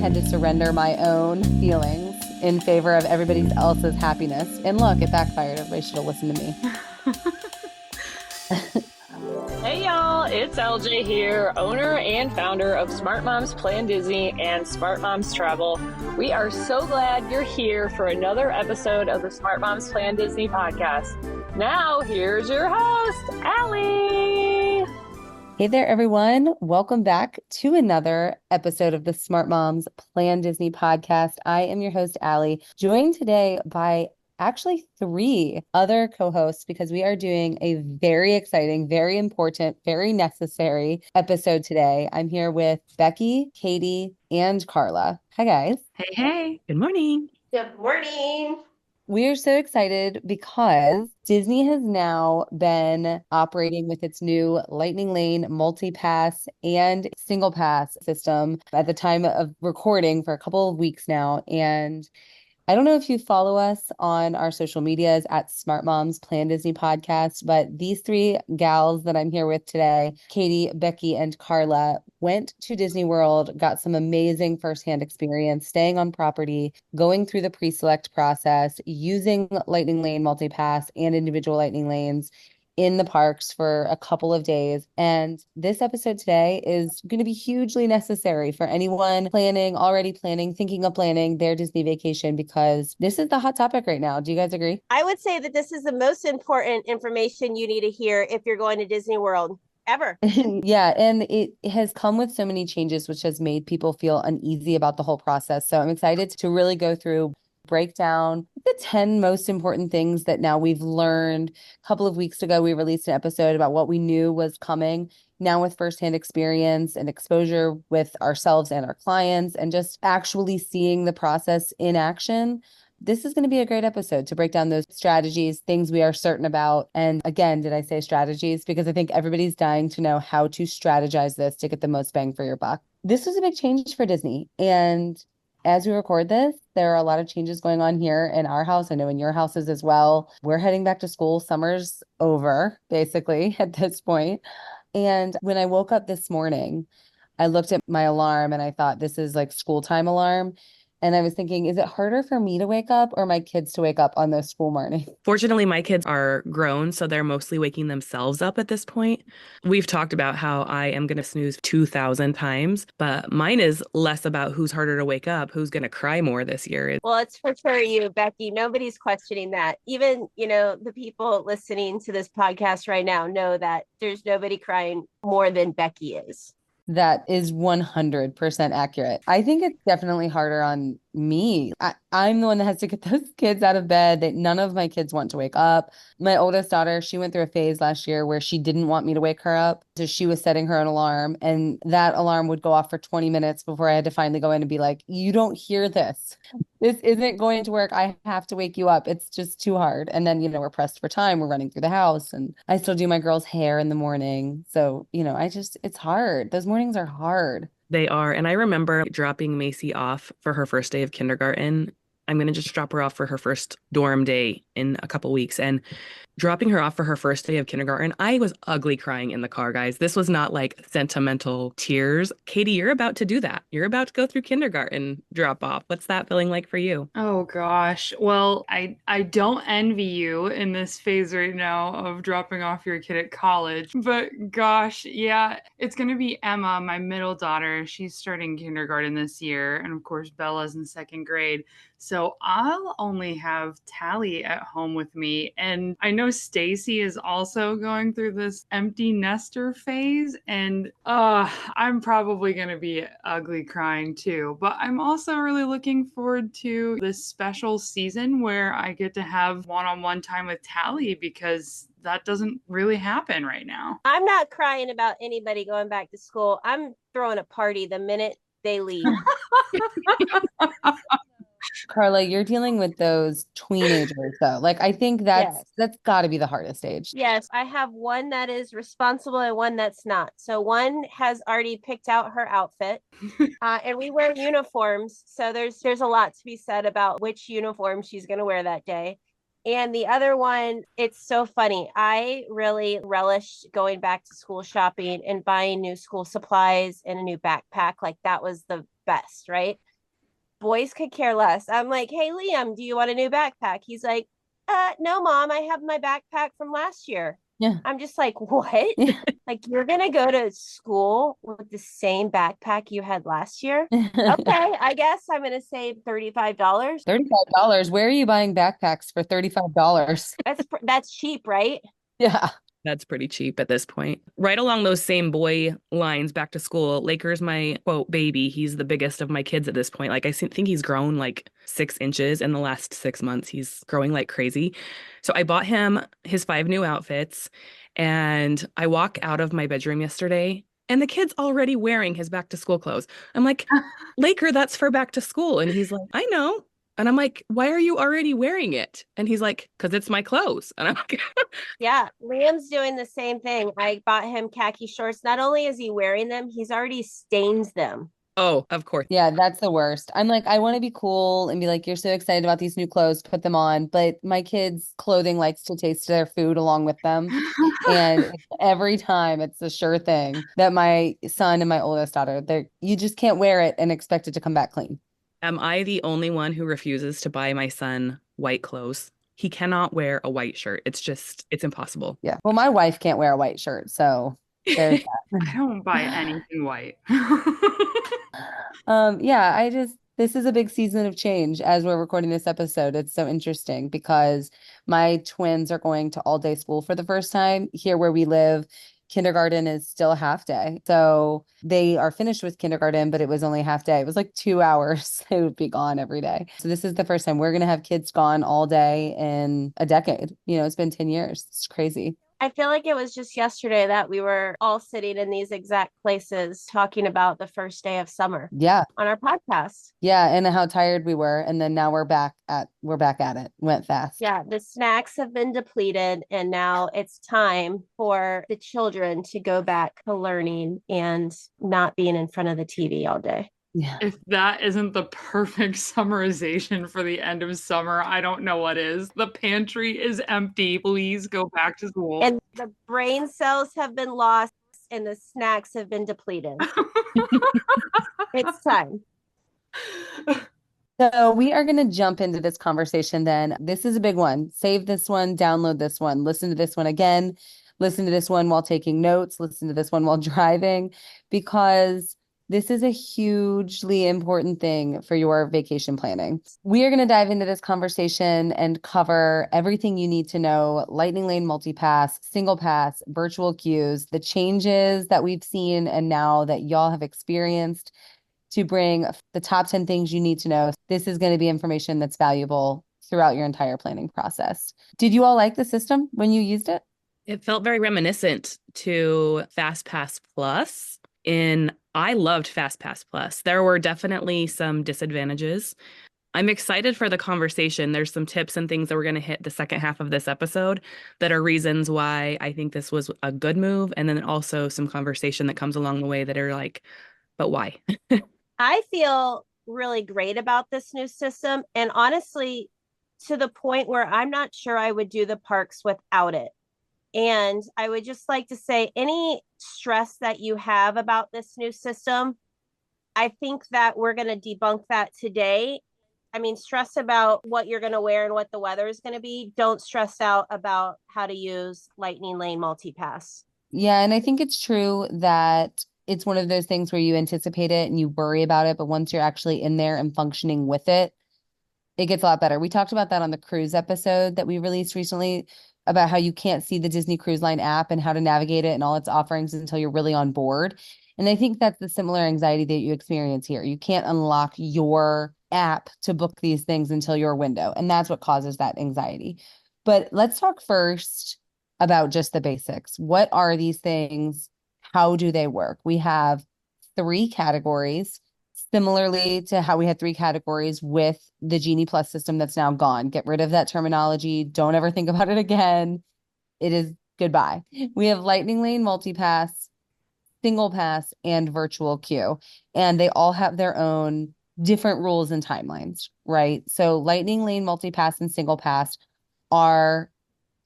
had to surrender my own feelings in favor of everybody else's happiness. And look, it backfired. Everybody should have listened to me. Hey y'all, it's LJ here, owner and founder of Smart Moms Plan Disney and Smart Moms Travel. We are so glad you're here for another episode of the Smart Moms Plan Disney podcast. Now, here's your host, Allie. Hey there, everyone. Welcome back to another episode of the Smart Moms Plan Disney podcast. I am your host, Allie, joined today by actually 3 other co-hosts because we are doing a very exciting, very important, very necessary episode today. I'm here with Becki, Katie, and Karla. Hi, guys. Hey. Good morning. Good morning. We are so excited because Disney has now been operating with its new Lightning Lane multi-pass and single pass system at the time of recording for a couple of weeks now. And I don't know if you follow us on our social medias at Smart Moms Plan Disney Podcast, but these 3 gals that I'm here with today, Katie, Becki, and Karla, went to Disney World, got some amazing firsthand experience staying on property, going through the pre-select process, using Lightning Lane multi-pass and individual Lightning Lanes in the parks for a couple of days. And this episode today is going to be hugely necessary for anyone already planning, thinking of planning their Disney vacation, because this is the hot topic right now. Do you guys agree? I would say that this is the most important information you need to hear if you're going to Disney World ever. Yeah, and it has come with so many changes, which has made people feel uneasy about the whole process. So I'm excited to really go through, break down the 10 most important things that now we've learned. A couple of weeks ago, we released an episode about what we knew was coming. Now with firsthand experience and exposure with ourselves and our clients and just actually seeing the process in action, this is going to be a great episode to break down those strategies, things we are certain about. And again, did I say strategies? Because I think everybody's dying to know how to strategize this to get the most bang for your buck. This was a big change for Disney. And as we record this, there are a lot of changes going on here in our house. I know in your houses as well. We're heading back to school. Summer's over, basically, at this point. And when I woke up this morning, I looked at my alarm and I thought, this is like school time alarm. And I was thinking, is it harder for me to wake up or my kids to wake up on those school mornings? Fortunately, my kids are grown, so they're mostly waking themselves up at this point. We've talked about how I am going to snooze 2,000 times, but mine is less about who's harder to wake up, who's going to cry more this year. Well, it's for sure you, Becki. Nobody's questioning that. Even, the people listening to this podcast right now know that there's nobody crying more than Becki is. That is 100% accurate. I think it's definitely harder on me. I'm the one that has to get those kids out of bed. None of my kids want to wake up. My oldest daughter, she went through a phase last year where she didn't want me to wake her up. So she was setting her own alarm, and that alarm would go off for 20 minutes before I had to finally go in and be like, you don't hear this. This isn't going to work. I have to wake you up. It's just too hard. And then, we're pressed for time. We're running through the house, and I still do my girl's hair in the morning. So, it's hard. Those mornings are hard. They are. And I remember dropping Macy off for her first day of kindergarten. I'm going to just drop her off for her first dorm day in a couple weeks. And dropping her off for her first day of kindergarten, I was ugly crying in the car, guys. This was not like sentimental tears. Katie, you're about to do that. You're about to go through kindergarten drop off. What's that feeling like for you? Oh gosh. Well, I don't envy you in this phase right now of dropping off your kid at college. But gosh, yeah, it's going to be Emma, my middle daughter. She's starting kindergarten this year. And of course, Bella's in 2nd grade. So I'll only have Tally at home with me. And I know Stacy is also going through this empty nester phase. And I'm probably going to be ugly crying too. But I'm also really looking forward to this special season where I get to have one-on-one time with Tally, because that doesn't really happen right now. I'm not crying about anybody going back to school. I'm throwing a party the minute they leave. Karla, you're dealing with those teenagers though. Like, I think that's got to be the hardest age. Yes, I have one that is responsible and one that's not. So one has already picked out her outfit, and we wear uniforms. So there's a lot to be said about which uniform she's going to wear that day. And the other one, it's so funny. I really relished going back to school shopping and buying new school supplies and a new backpack. Like, that was the best, right? boys could care less. I'm like, hey, Liam, do you want a new backpack? He's like, no, Mom, I have my backpack from last year. Yeah. I'm just like, what? Yeah. Like, you're going to go to school with the same backpack you had last year? Okay, I guess I'm going to save $35. $35. Where are you buying backpacks for $35? That's cheap, right? Yeah. That's pretty cheap at this point. Right along those same boy lines, back to school, Laker's my quote baby. He's the biggest of my kids at this point. Like, I think he's grown like 6 inches in the last 6 months. He's growing like crazy. So I bought him his 5 new outfits, and I walk out of my bedroom yesterday and the kid's already wearing his back to school clothes. I'm like, Laker, that's for back to school. And he's like, I know. And I'm like, why are you already wearing it? And he's like, because it's my clothes. And I'm like, Yeah, Liam's doing the same thing. I bought him khaki shorts. Not only is he wearing them, he's already stains them. oh, of course. Yeah, that's the worst. I'm like, I want to be cool and be like, you're so excited about these new clothes, put them on. But my kids' clothing likes to taste their food along with them. And every time it's a sure thing that my son and my oldest daughter, you just can't wear it and expect it to come back clean. Am I the only one who refuses to buy my son white clothes? He cannot wear a white shirt. It's impossible. Yeah. Well, my wife can't wear a white shirt, so there's I don't buy anything white. yeah, this is a big season of change as we're recording this episode. It's so interesting because my twins are going to all day school for the first time here where we live. Kindergarten is still a half day. So they are finished with kindergarten, but it was only a half day. It was like 2 hours. They would be gone every day. So this is the first time we're going to have kids gone all day in a decade. It's been 10 years. It's crazy. I feel like it was just yesterday that we were all sitting in these exact places talking about the first day of summer. Yeah. On our podcast. Yeah, and how tired we were. And then now we're back at it. Went fast. Yeah, the snacks have been depleted, and now it's time for the children to go back to learning and not being in front of the TV all day. Yeah. If that isn't the perfect summarization for the end of summer, I don't know what is. The pantry is empty. Please go back to school. And the brain cells have been lost and the snacks have been depleted. It's time. So we are going to jump into this conversation then. This is a big one. Save this one, download this one, listen to this one again, listen to this one while taking notes, listen to this one while driving, because this is a hugely important thing for your vacation planning. We are going to dive into this conversation and cover everything you need to know: lightning lane multipass, single pass, virtual queues, the changes that we've seen and now that y'all have experienced, to bring the top 10 things you need to know. This is going to be information that's valuable throughout your entire planning process. Did you all like the system when you used it? It felt very reminiscent to FastPass Plus. I loved FastPass Plus. There were definitely some disadvantages. I'm excited for the conversation. There's some tips and things that we're going to hit the second half of this episode that are reasons why I think this was a good move. And then also some conversation that comes along the way that are like, but why? I feel really great about this new system. And honestly, to the point where I'm not sure I would do the parks without it. And I would just like to say, any stress that you have about this new system, I think that we're going to debunk that today. I mean, stress about what you're going to wear and what the weather is going to be. Don't stress out about how to use Lightning Lane Multipass. Yeah, and I think it's true that it's one of those things where you anticipate it and you worry about it, but once you're actually in there and functioning with it, it gets a lot better. We talked about that on the cruise episode that we released recently, about how you can't see the Disney Cruise Line app and how to navigate it and all its offerings until you're really on board. And I think that's the similar anxiety that you experience here. You can't unlock your app to book these things until your window. And that's what causes that anxiety. But let's talk first about just the basics. What are these things? How do they work? We have 3 categories, similarly to how we had 3 categories with the Genie Plus system that's now gone. Get rid of that terminology. Don't ever think about it again. It is goodbye. We have Lightning Lane Multipass, Single Pass, and Virtual Queue. And they all have their own different rules and timelines, right? So Lightning Lane Multipass and Single Pass are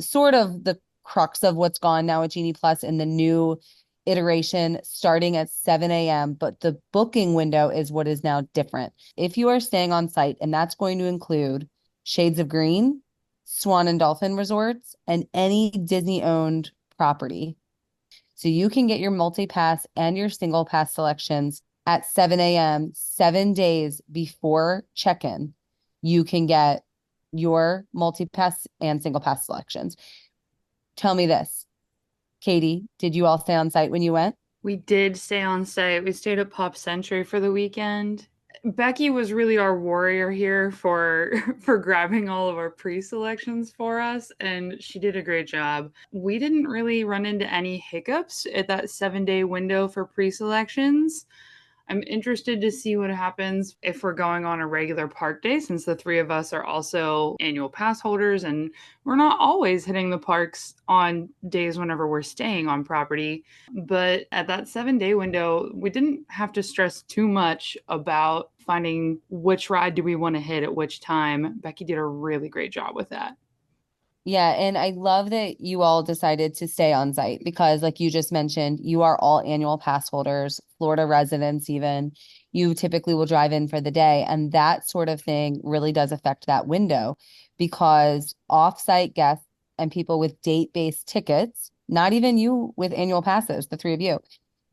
sort of the crux of what's gone now at Genie Plus, and the new iteration starting at 7 a.m., but the booking window is what is now different. If you are staying on site, and that's going to include Shades of Green, Swan and Dolphin Resorts, and any Disney-owned property. So you can get your multi-pass and your single pass selections at 7 a.m., 7 days before check-in. You can get your multi-pass and single pass selections. Tell me this, Katie, did you all stay on site when you went? We did stay on site. We stayed at Pop Century for the weekend. Becki was really our warrior here for grabbing all of our pre-selections for us, and she did a great job. We didn't really run into any hiccups at that 7-day window for pre-selections. I'm interested to see what happens if we're going on a regular park day, since the three of us are also annual pass holders and we're not always hitting the parks on days whenever we're staying on property. But at that 7-day window, we didn't have to stress too much about finding which ride do we want to hit at which time. Becki did a really great job with that. Yeah, and I love that you all decided to stay on site because, like you just mentioned, you are all annual pass holders, Florida residents even. You typically will drive in for the day, and that sort of thing really does affect that window because off-site guests and people with date-based tickets, not even you with annual passes, the three of you,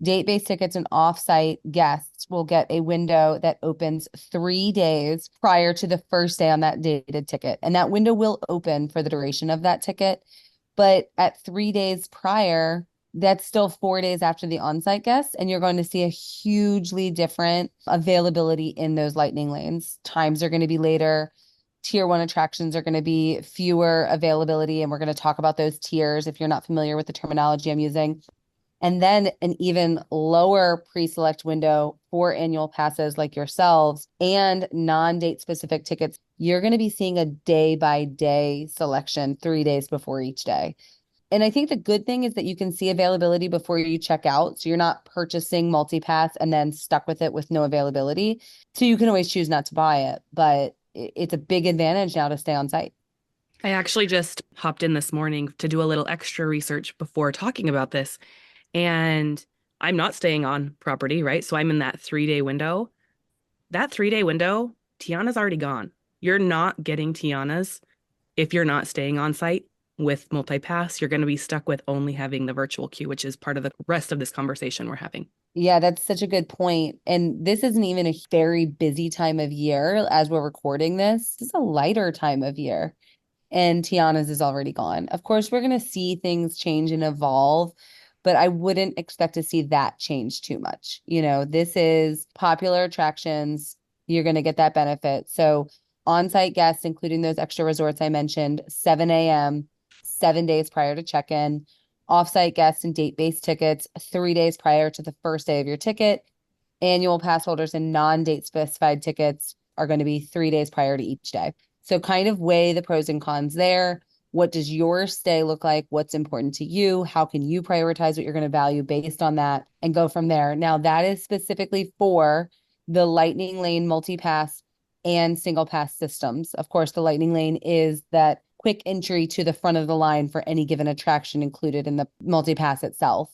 date-based tickets and off-site guests will get a window that opens 3 days prior to the first day on that dated ticket. And that window will open for the duration of that ticket. But at 3 days prior, that's still 4 days after the on-site guests. And you're going to see a hugely different availability in those lightning lanes. Times are going to be later. Tier 1 attractions are going to be fewer availability. And we're going to talk about those tiers if you're not familiar with the terminology I'm using. And then an even lower pre-select window for annual passes like yourselves and non-date specific tickets. You're going to be seeing a day-by-day selection 3 days before each day. And I think the good thing is that you can see availability before you check out. So you're not purchasing multi-pass and then stuck with it with no availability. So you can always choose not to buy it. But it's a big advantage now to stay on site. I actually just hopped in this morning to do a little extra research before talking about this. And I'm not staying on property, right? So I'm in that 3-day window. That 3-day window, Tiana's already gone. You're not getting Tiana's if you're not staying on site with multi-pass. You're going to be stuck with only having the virtual queue, which is part of the rest of this conversation we're having. Yeah, that's such a good point. And this isn't even a very busy time of year as we're recording this. This is a lighter time of year. And Tiana's is already gone. Of course, we're going to see things change and evolve, but I wouldn't expect to see that change too much. You know, this is popular attractions. You're going to get that benefit. So on-site guests, including those extra resorts I mentioned, 7 a.m., 7 days prior to check-in. Off-site guests and date-based tickets, 3 days prior to the first day of your ticket. Annual pass holders and non-date specified tickets are going to be 3 days prior to each day. So kind of weigh the pros and cons there. What does your stay look like? What's important to you? How can you prioritize what you're going to value based on that and go from there? Now, that is specifically for the Lightning Lane multi-pass and single pass systems. Of course, the Lightning Lane is that quick entry to the front of the line for any given attraction included in the multi-pass itself.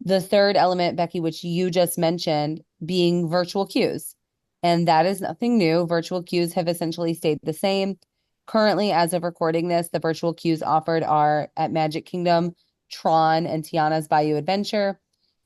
The third element, Becki, which you just mentioned, being virtual queues. And that is nothing new. Virtual queues have essentially stayed the same. Currently, as of recording this, the virtual queues offered are at Magic Kingdom, Tron, and Tiana's Bayou Adventure,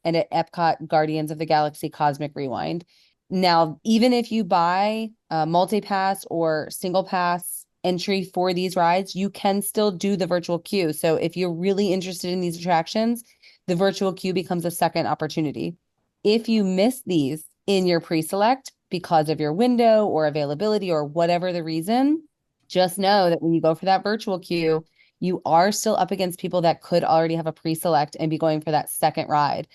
and at Epcot, Guardians of the Galaxy Cosmic Rewind. Now, even if you buy a multi-pass or single pass entry for these rides, you can still do the virtual queue. So if you're really interested in these attractions, the virtual queue becomes a second opportunity. If you miss these in your pre-select because of your window or availability or whatever the reason, just know that when you go for that virtual queue, you are still up against people that could already have a pre-select and be going for that second ride.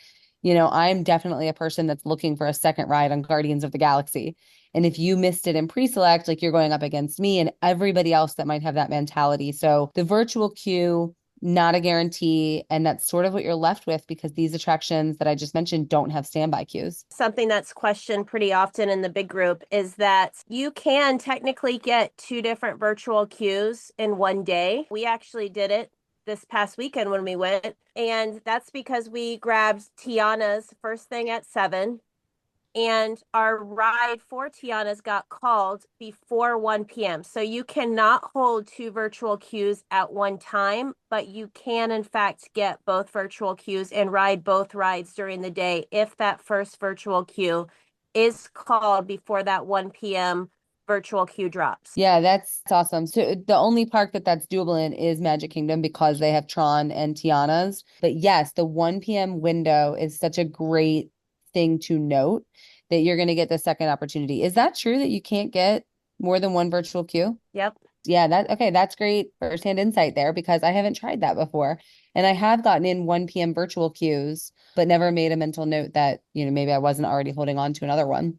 You know, I'm definitely a person that's looking for a second ride on Guardians of the Galaxy. And if you missed it in pre-select, like you're going up against me and everybody else that might have that mentality. So the virtual queue, not a guarantee. And that's sort of what you're left with because these attractions that I just mentioned don't have standby queues. Something that's questioned pretty often in the big group is that you can technically get 2 different virtual queues in one day. We actually did it this past weekend when we went. And that's because we grabbed Tiana's first thing at 7. And our ride for Tiana's got called before 1 p.m. So you cannot hold 2 virtual queues at one time, but you can, in fact, get both virtual queues and ride both rides during the day if that first virtual queue is called before that 1 p.m. virtual queue drops. Yeah, that's awesome. So the only park that's doable in is Magic Kingdom because they have Tron and Tiana's. But yes, the 1 p.m. window is such a great thing to note that you're going to get the second opportunity. Is that true that you can't get more than one virtual queue? Yep. Yeah, that's great firsthand insight there because I haven't tried that before. And I have gotten in 1 p.m. virtual queues, but never made a mental note that, maybe I wasn't already holding on to another one.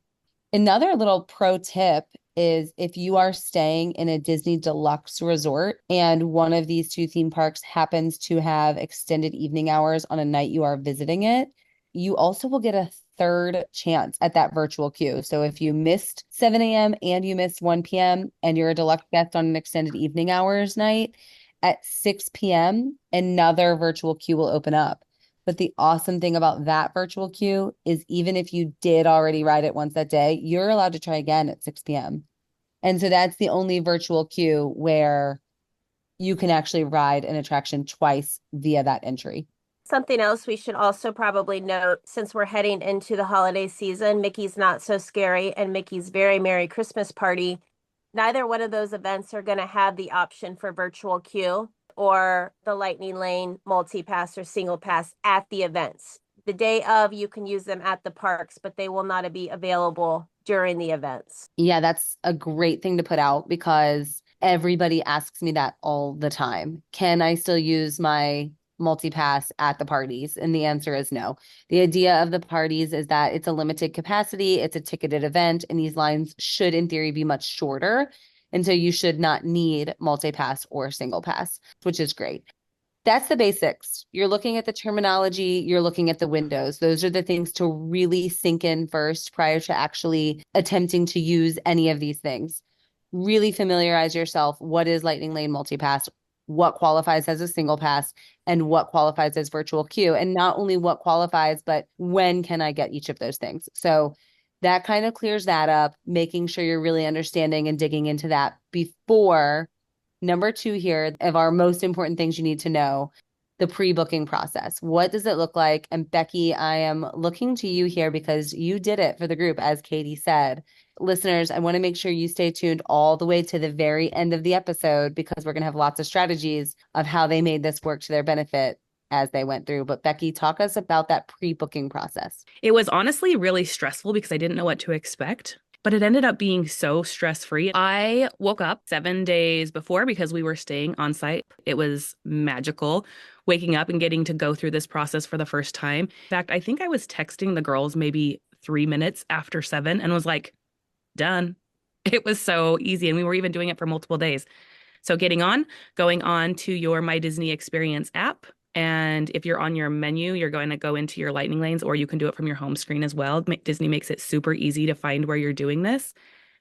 Another little pro tip is if you are staying in a Disney Deluxe resort and one of these 2 theme parks happens to have extended evening hours on a night you are visiting it, you also will get a third chance at that virtual queue. So if you missed 7 a.m. and you missed 1 p.m. and you're a deluxe guest on an extended evening hours night, at 6 p.m., another virtual queue will open up. But the awesome thing about that virtual queue is even if you did already ride it once that day, you're allowed to try again at 6 p.m. And so that's the only virtual queue where you can actually ride an attraction twice via that entry. Something else we should also probably note, since we're heading into the holiday season, Mickey's Not So Scary and Mickey's Very Merry Christmas Party, neither one of those events are going to have the option for virtual queue or the Lightning Lane multi-pass or single pass at the events. The day of, you can use them at the parks, but they will not be available during the events. Yeah, that's a great thing to put out because everybody asks me that all the time. Can I still use my multi-pass at the parties? And the answer is no. The idea of the parties is that it's a limited capacity, it's a ticketed event, and these lines should in theory be much shorter. And so you should not need multi-pass or single pass, which is great. That's the basics. You're looking at the terminology, you're looking at the windows. Those are the things to really sink in first prior to actually attempting to use any of these things. Really familiarize yourself. What is Lightning Lane multi-pass? What qualifies as a single pass and what qualifies as virtual queue? And not only what qualifies, but when can I get each of those things? So that kind of clears that up, making sure you're really understanding and digging into that before number 2 here of our most important things you need to know, the pre-booking process. What does it look like? And Becki, I am looking to you here because you did it for the group, as Katie said. Listeners, I want to make sure you stay tuned all the way to the very end of the episode because we're going to have lots of strategies of how they made this work to their benefit as they went through. But Becki, talk us about that pre-booking process. It was honestly really stressful because I didn't know what to expect, but it ended up being so stress-free. I woke up 7 days before because we were staying on site. It was magical waking up and getting to go through this process for the first time. In fact, I think I was texting the girls maybe 3 minutes after 7 and was like, done. It was so easy. And we were even doing it for multiple days. So going on to your My Disney Experience app. And if you're on your menu, you're going to go into your lightning lanes, or you can do it from your home screen as well. Disney makes it super easy to find where you're doing this.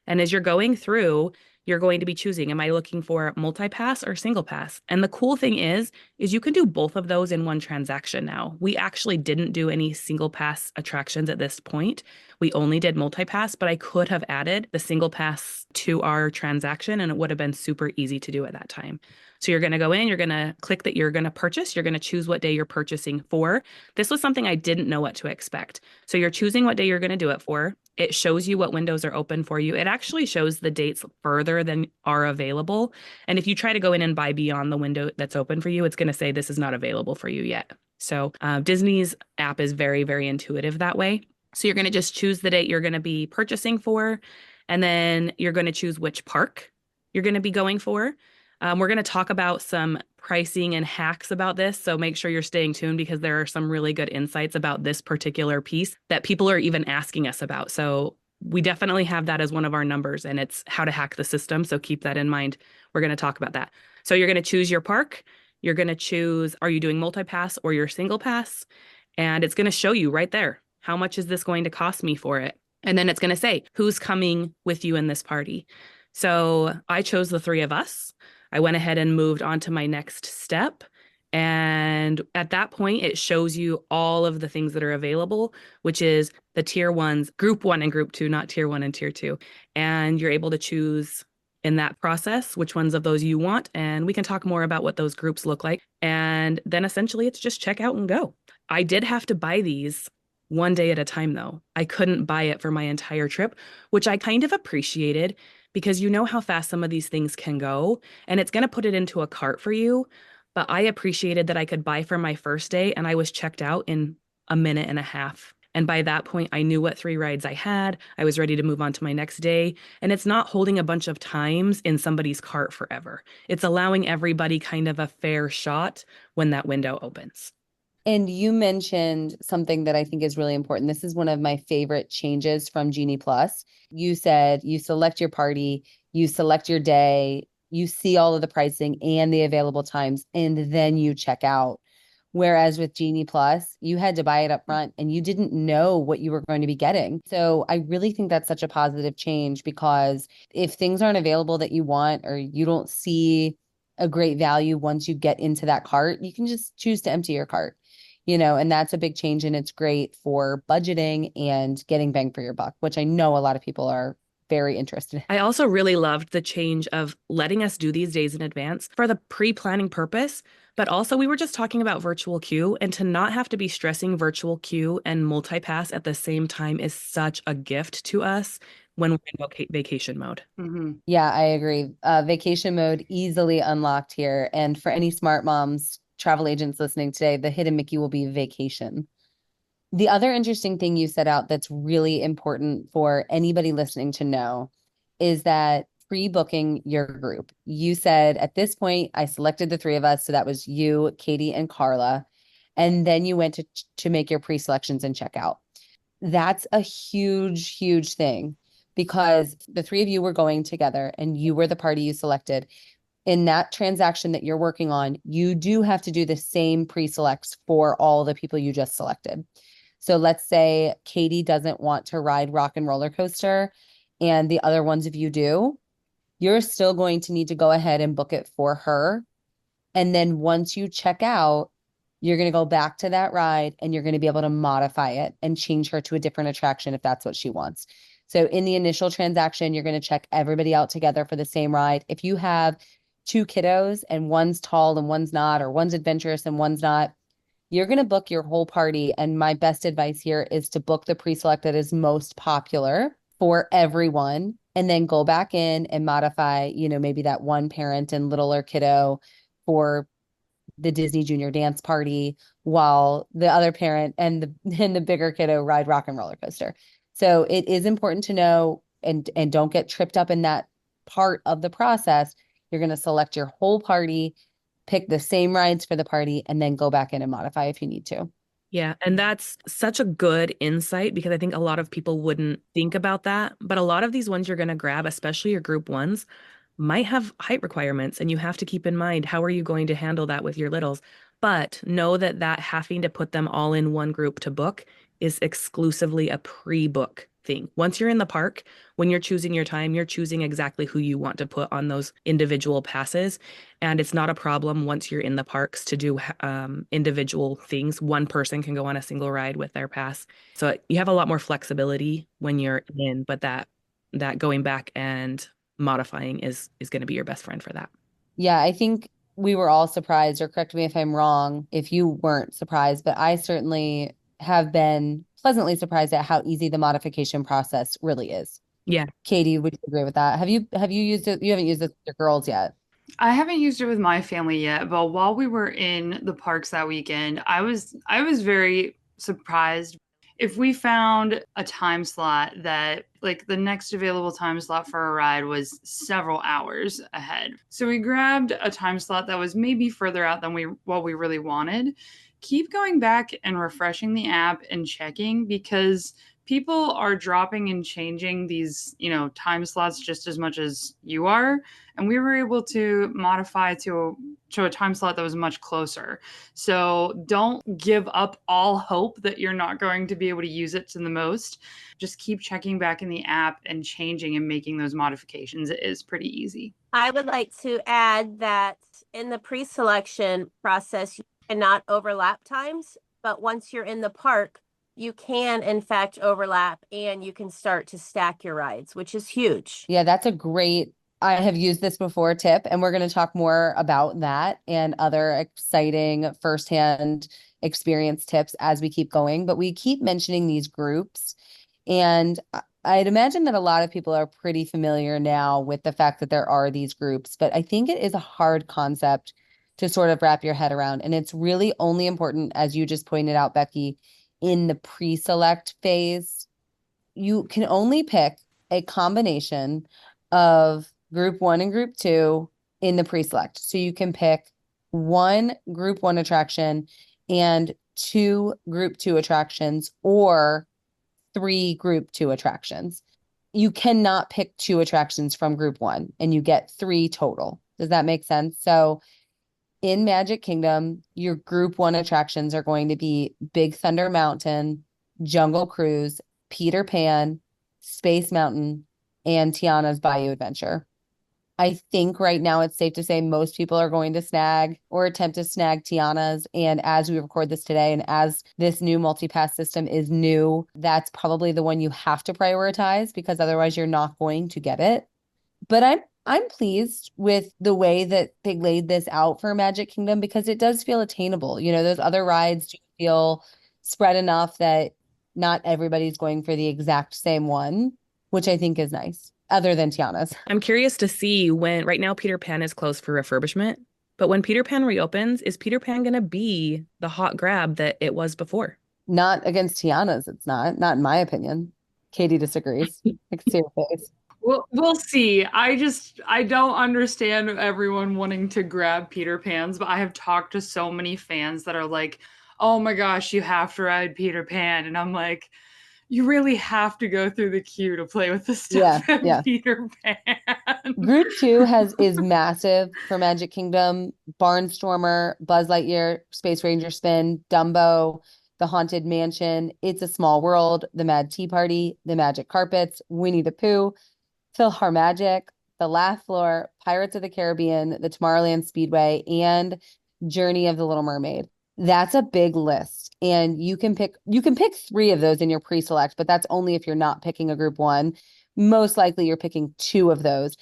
And as you're going through, you're going to be choosing, am I looking for multi-pass or single pass? And the cool thing is you can do both of those in one transaction now. We actually didn't do any single pass attractions at this point. We only did multi-pass, but I could have added the single pass to our transaction and it would have been super easy to do at that time. So you're going to go in, you're going to click that you're going to purchase, you're going to choose what day you're purchasing for. This was something I didn't know what to expect. So you're choosing what day you're going to do it for. It shows you what windows are open for you. It actually shows the dates further than are available. And if you try to go in and buy beyond the window that's open for you, it's going to say this is not available for you yet. So Disney's app is very, very intuitive that way. So you're going to just choose the date you're going to be purchasing for, and then you're going to choose which park you're going to be going for. We're going to talk about some pricing and hacks about this, so make sure you're staying tuned because there are some really good insights about this particular piece that people are even asking us about. So we definitely have that as one of our numbers, and it's how to hack the system, so keep that in mind. We're going to talk about that. So you're going to choose your park. You're going to choose, are you doing multi-pass or your single pass? And it's going to show you right there, how much is this going to cost me for it? And then it's going to say, who's coming with you in this party? So I chose the 3 of us. I went ahead and moved on to my next step. And at that point, it shows you all of the things that are available, which is the tier ones, group one and group two, not tier one and tier two. And you're able to choose in that process which ones of those you want. And we can talk more about what those groups look like. And then essentially it's just check out and go. I did have to buy these one day at a time, though. I couldn't buy it for my entire trip, which I kind of appreciated because you know how fast some of these things can go. And it's going to put it into a cart for you. But I appreciated that I could buy for my first day and I was checked out in a minute and a half. And by that point, I knew what 3 rides I had. I was ready to move on to my next day. And it's not holding a bunch of times in somebody's cart forever. It's allowing everybody kind of a fair shot when that window opens. And you mentioned something that I think is really important. This is one of my favorite changes from Genie Plus. You said you select your party, you select your day, you see all of the pricing and the available times, and then you check out. Whereas with Genie Plus, you had to buy it up front and you didn't know what you were going to be getting. So I really think that's such a positive change, because if things aren't available that you want, or you don't see a great value once you get into that cart, you can just choose to empty your cart. And that's a big change, and it's great for budgeting and getting bang for your buck, which I know a lot of people are very interested in. I also really loved the change of letting us do these days in advance for the pre-planning purpose, but also we were just talking about virtual queue, and to not have to be stressing virtual queue and multipass at the same time is such a gift to us when we're in vacation mode. Mm-hmm. Yeah, I agree. Vacation mode easily unlocked here. And for any smart moms, travel agents listening today, the hidden Mickey will be vacation. The other interesting thing you set out that's really important for anybody listening to know is that pre-booking your group. You said at this point, I selected the 3 of us. So that was you, Katie, and Karla. And then you went to make your pre-selections and check out. That's a huge, huge thing, because the 3 of you were going together and you were the party you selected. In that transaction that you're working on, you do have to do the same pre-selects for all the people you just selected. So let's say Katie doesn't want to ride Rock and Roller Coaster and the other ones of you do, you're still going to need to go ahead and book it for her. And then once you check out, you're going to go back to that ride and you're going to be able to modify it and change her to a different attraction if that's what she wants. So in the initial transaction, you're going to check everybody out together for the same ride. If you have 2 kiddos and one's tall and one's not, or one's adventurous and one's not, you're going to book your whole party. And my best advice here is to book the pre-select that is most popular for everyone, and then go back in and modify, maybe that one parent and littler kiddo for the Disney Junior Dance Party, while the other parent and the bigger kiddo ride Rock and Roller Coaster. So it is important to know, and don't get tripped up in that part of the process. You're going to select your whole party, pick the same rides for the party, and then go back in and modify if you need to. Yeah, and that's such a good insight, because I think a lot of people wouldn't think about that. But a lot of these ones you're going to grab, especially your group ones, might have height requirements, and you have to keep in mind, how are you going to handle that with your littles? But know that having to put them all in one group to book is exclusively a pre-book thing. Once you're in the park, when you're choosing your time, you're choosing exactly who you want to put on those individual passes. And it's not a problem once you're in the parks to do individual things. One person can go on a single ride with their pass. So you have a lot more flexibility when you're in, but that going back and modifying is going to be your best friend for that. Yeah, I think we were all surprised, or correct me if I'm wrong, if you weren't surprised, but I certainly have been pleasantly surprised at how easy the modification process really is. Yeah. Katie, would you agree with that? Have you used it? You haven't used it with your girls yet. I haven't used it with my family yet, but while we were in the parks that weekend, I was very surprised. If we found a time slot that, like, the next available time slot for a ride was several hours ahead. So we grabbed a time slot that was maybe further out than what we really wanted. Keep going back and refreshing the app and checking, because people are dropping and changing these, time slots just as much as you are. And we were able to modify to a time slot that was much closer. So don't give up all hope that you're not going to be able to use it to the most. Just keep checking back in the app and changing and making those modifications. It is pretty easy. I would like to add that in the pre-selection process, you cannot overlap times, but once you're in the park, you can in fact overlap and you can start to stack your rides, which is huge. Yeah, that's a great, I have used this before tip, and we're going to talk more about that and other exciting firsthand experience tips as we keep going. But we keep mentioning these groups, and I'd imagine that a lot of people are pretty familiar now with the fact that there are these groups, but I think it is a hard concept to sort of wrap your head around. And it's really only important, as you just pointed out, Becki, in the pre-select phase. You can only pick a combination of group one and group two in the pre-select. So you can pick one group one attraction and two group two attractions, or three group two attractions. You cannot pick two attractions from group one and you get three total. Does that make sense? So in Magic Kingdom, your group one attractions are going to be Big Thunder Mountain, Jungle Cruise, Peter Pan, Space Mountain, and Tiana's Bayou Adventure. I think right now it's safe to say most people are going to snag or attempt to snag Tiana's. And as we record this today, and as this new multi-pass system is new, that's probably the one you have to prioritize, because otherwise you're not going to get it. But I'm pleased with the way that they laid this out for Magic Kingdom, because it does feel attainable. Those other rides do feel spread enough that not everybody's going for the exact same one, which I think is nice, other than Tiana's. I'm curious to see when, right now, Peter Pan is closed for refurbishment, but when Peter Pan reopens, is Peter Pan going to be the hot grab that it was before? Not against Tiana's, it's not in my opinion. Katie disagrees. I can see her face. We'll see. I don't understand everyone wanting to grab Peter Pans, but I have talked to so many fans that are like, oh my gosh, you have to ride Peter Pan. And I'm like, you really have to go through the queue to play with the stuff in Peter Pan. Group two is massive for Magic Kingdom. Barnstormer, Buzz Lightyear, Space Ranger Spin, Dumbo, the Haunted Mansion, It's a Small World, the Mad Tea Party, the Magic Carpets, Winnie the Pooh, PhilharMagic, the Laugh Floor, Pirates of the Caribbean, the Tomorrowland Speedway, and Journey of the Little Mermaid. That's a big list. And you can pick three of those in your pre-select, but that's only if you're not picking a group one. Most likely you're picking two of those.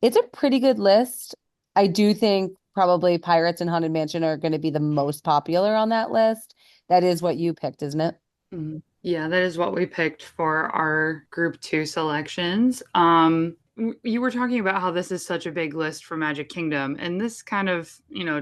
It's a pretty good list. I do think probably Pirates and Haunted Mansion are going to be the most popular on that list. That is what you picked, isn't it? Mm-hmm. Yeah, that is what we picked for our group two selections. You were talking about how this is such a big list for Magic Kingdom, and this kind of,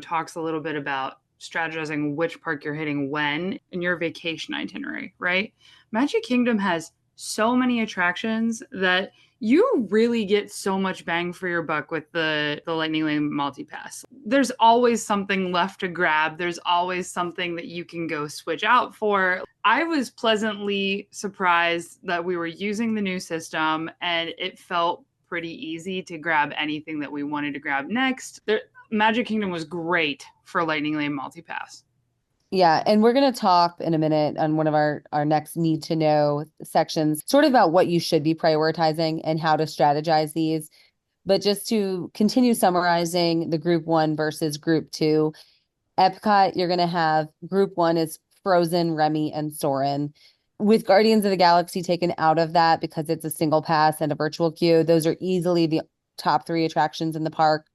talks a little bit about strategizing which park you're hitting when in your vacation itinerary, right? Magic Kingdom has so many attractions that you really get so much bang for your buck with the Lightning Lane multi-pass. There's always something left to grab. There's always something that you can go switch out for. I was pleasantly surprised that we were using the new system and it felt pretty easy to grab anything that we wanted to grab next. Magic Kingdom was great for Lightning Lane multi-pass. Yeah, and we're going to talk in a minute on one of our next need to know sections, sort of about what you should be prioritizing and how to strategize these. But just to continue summarizing the group one versus group two, Epcot, you're going to have group one is Frozen, Remy, and Soarin'. With Guardians of the Galaxy taken out of that because it's a single pass and a virtual queue, those are easily the top three attractions in the park.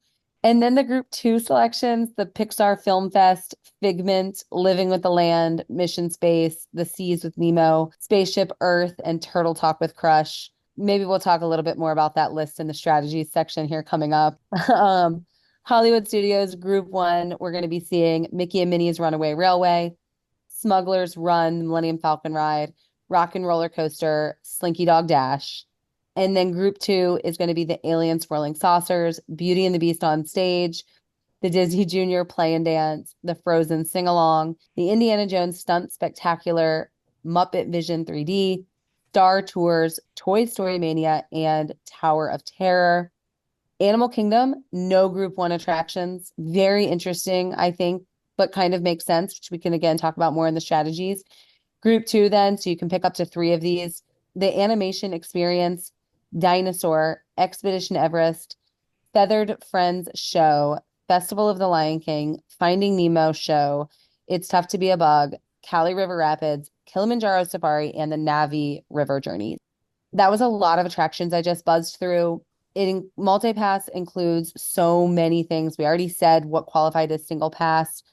And then the group two selections, the Pixar Film Fest, Figment, Living with the Land, Mission Space, The Seas with Nemo, Spaceship Earth, and Turtle Talk with Crush. Maybe we'll talk a little bit more about that list in the strategies section here coming up. Hollywood Studios Group one, we're going to be seeing Mickey and Minnie's Runaway Railway, Smuggler's Run, Millennium Falcon Ride, Rock and Roller Coaster, Slinky Dog Dash. And then group two is going to be the Alien Swirling Saucers, Beauty and the Beast on Stage, the Disney Junior Play and Dance, the Frozen Sing Along, the Indiana Jones Stunt Spectacular, Muppet Vision 3D, Star Tours, Toy Story Mania, and Tower of Terror. Animal Kingdom, no group one attractions. Very interesting, I think, but kind of makes sense, which we can again talk about more in the strategies. Group two, then, so you can pick up to 3 of these. The Animation Experience, Dinosaur, Expedition Everest, Feathered Friends Show, Festival of the Lion King, Finding Nemo Show, It's Tough to Be a Bug, Cali River Rapids, Kilimanjaro Safari, and the Navi River Journey. That was a lot of attractions I just buzzed through. Multi-pass includes so many things. We already said what qualified as single pass.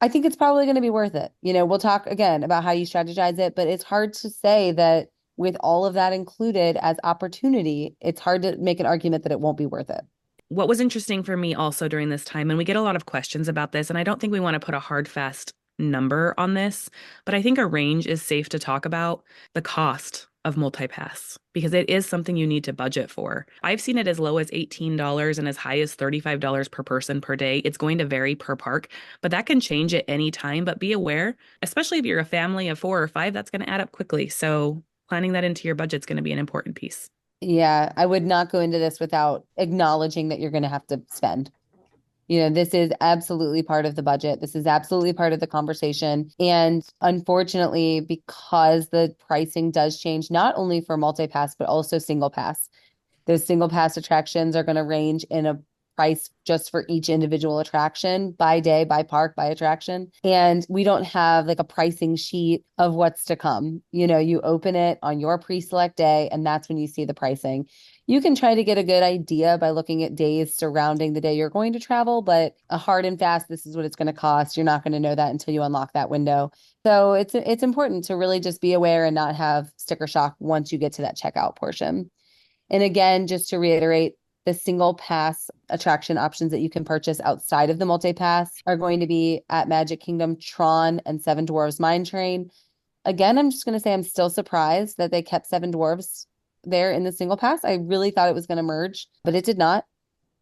I think it's probably going to be worth it. We'll talk again about how you strategize it, but it's hard to say that with all of that included as opportunity, it's hard to make an argument that it won't be worth it. What was interesting for me also during this time, and we get a lot of questions about this, and I don't think we want to put a hard, fast number on this, but I think a range is safe to talk about the cost of multipass because it is something you need to budget for. I've seen it as low as $18 and as high as $35 per person per day. It's going to vary per park, but that can change at any time. But be aware, especially if you're a family of 4 or 5, that's going to add up quickly. So planning that into your budget is going to be an important piece. Yeah, I would not go into this without acknowledging that you're going to have to spend. This is absolutely part of the budget. This is absolutely part of the conversation. And unfortunately, because the pricing does change, not only for multi-pass, but also single pass, those single pass attractions are going to range in a price just for each individual attraction by day, by park, by attraction. And we don't have like a pricing sheet of what's to come. You open it on your pre-select day, and that's when you see the pricing. You can try to get a good idea by looking at days surrounding the day you're going to travel, but a hard and fast, this is what it's going to cost. You're not going to know that until you unlock that window. So it's important to really just be aware and not have sticker shock once you get to that checkout portion. And again, just to reiterate, the single pass attraction options that you can purchase outside of the multi-pass are going to be at Magic Kingdom, Tron, and Seven Dwarfs Mine Train. Again, I'm just going to say I'm still surprised that they kept Seven Dwarfs there in the single pass. I really thought it was going to merge, but it did not.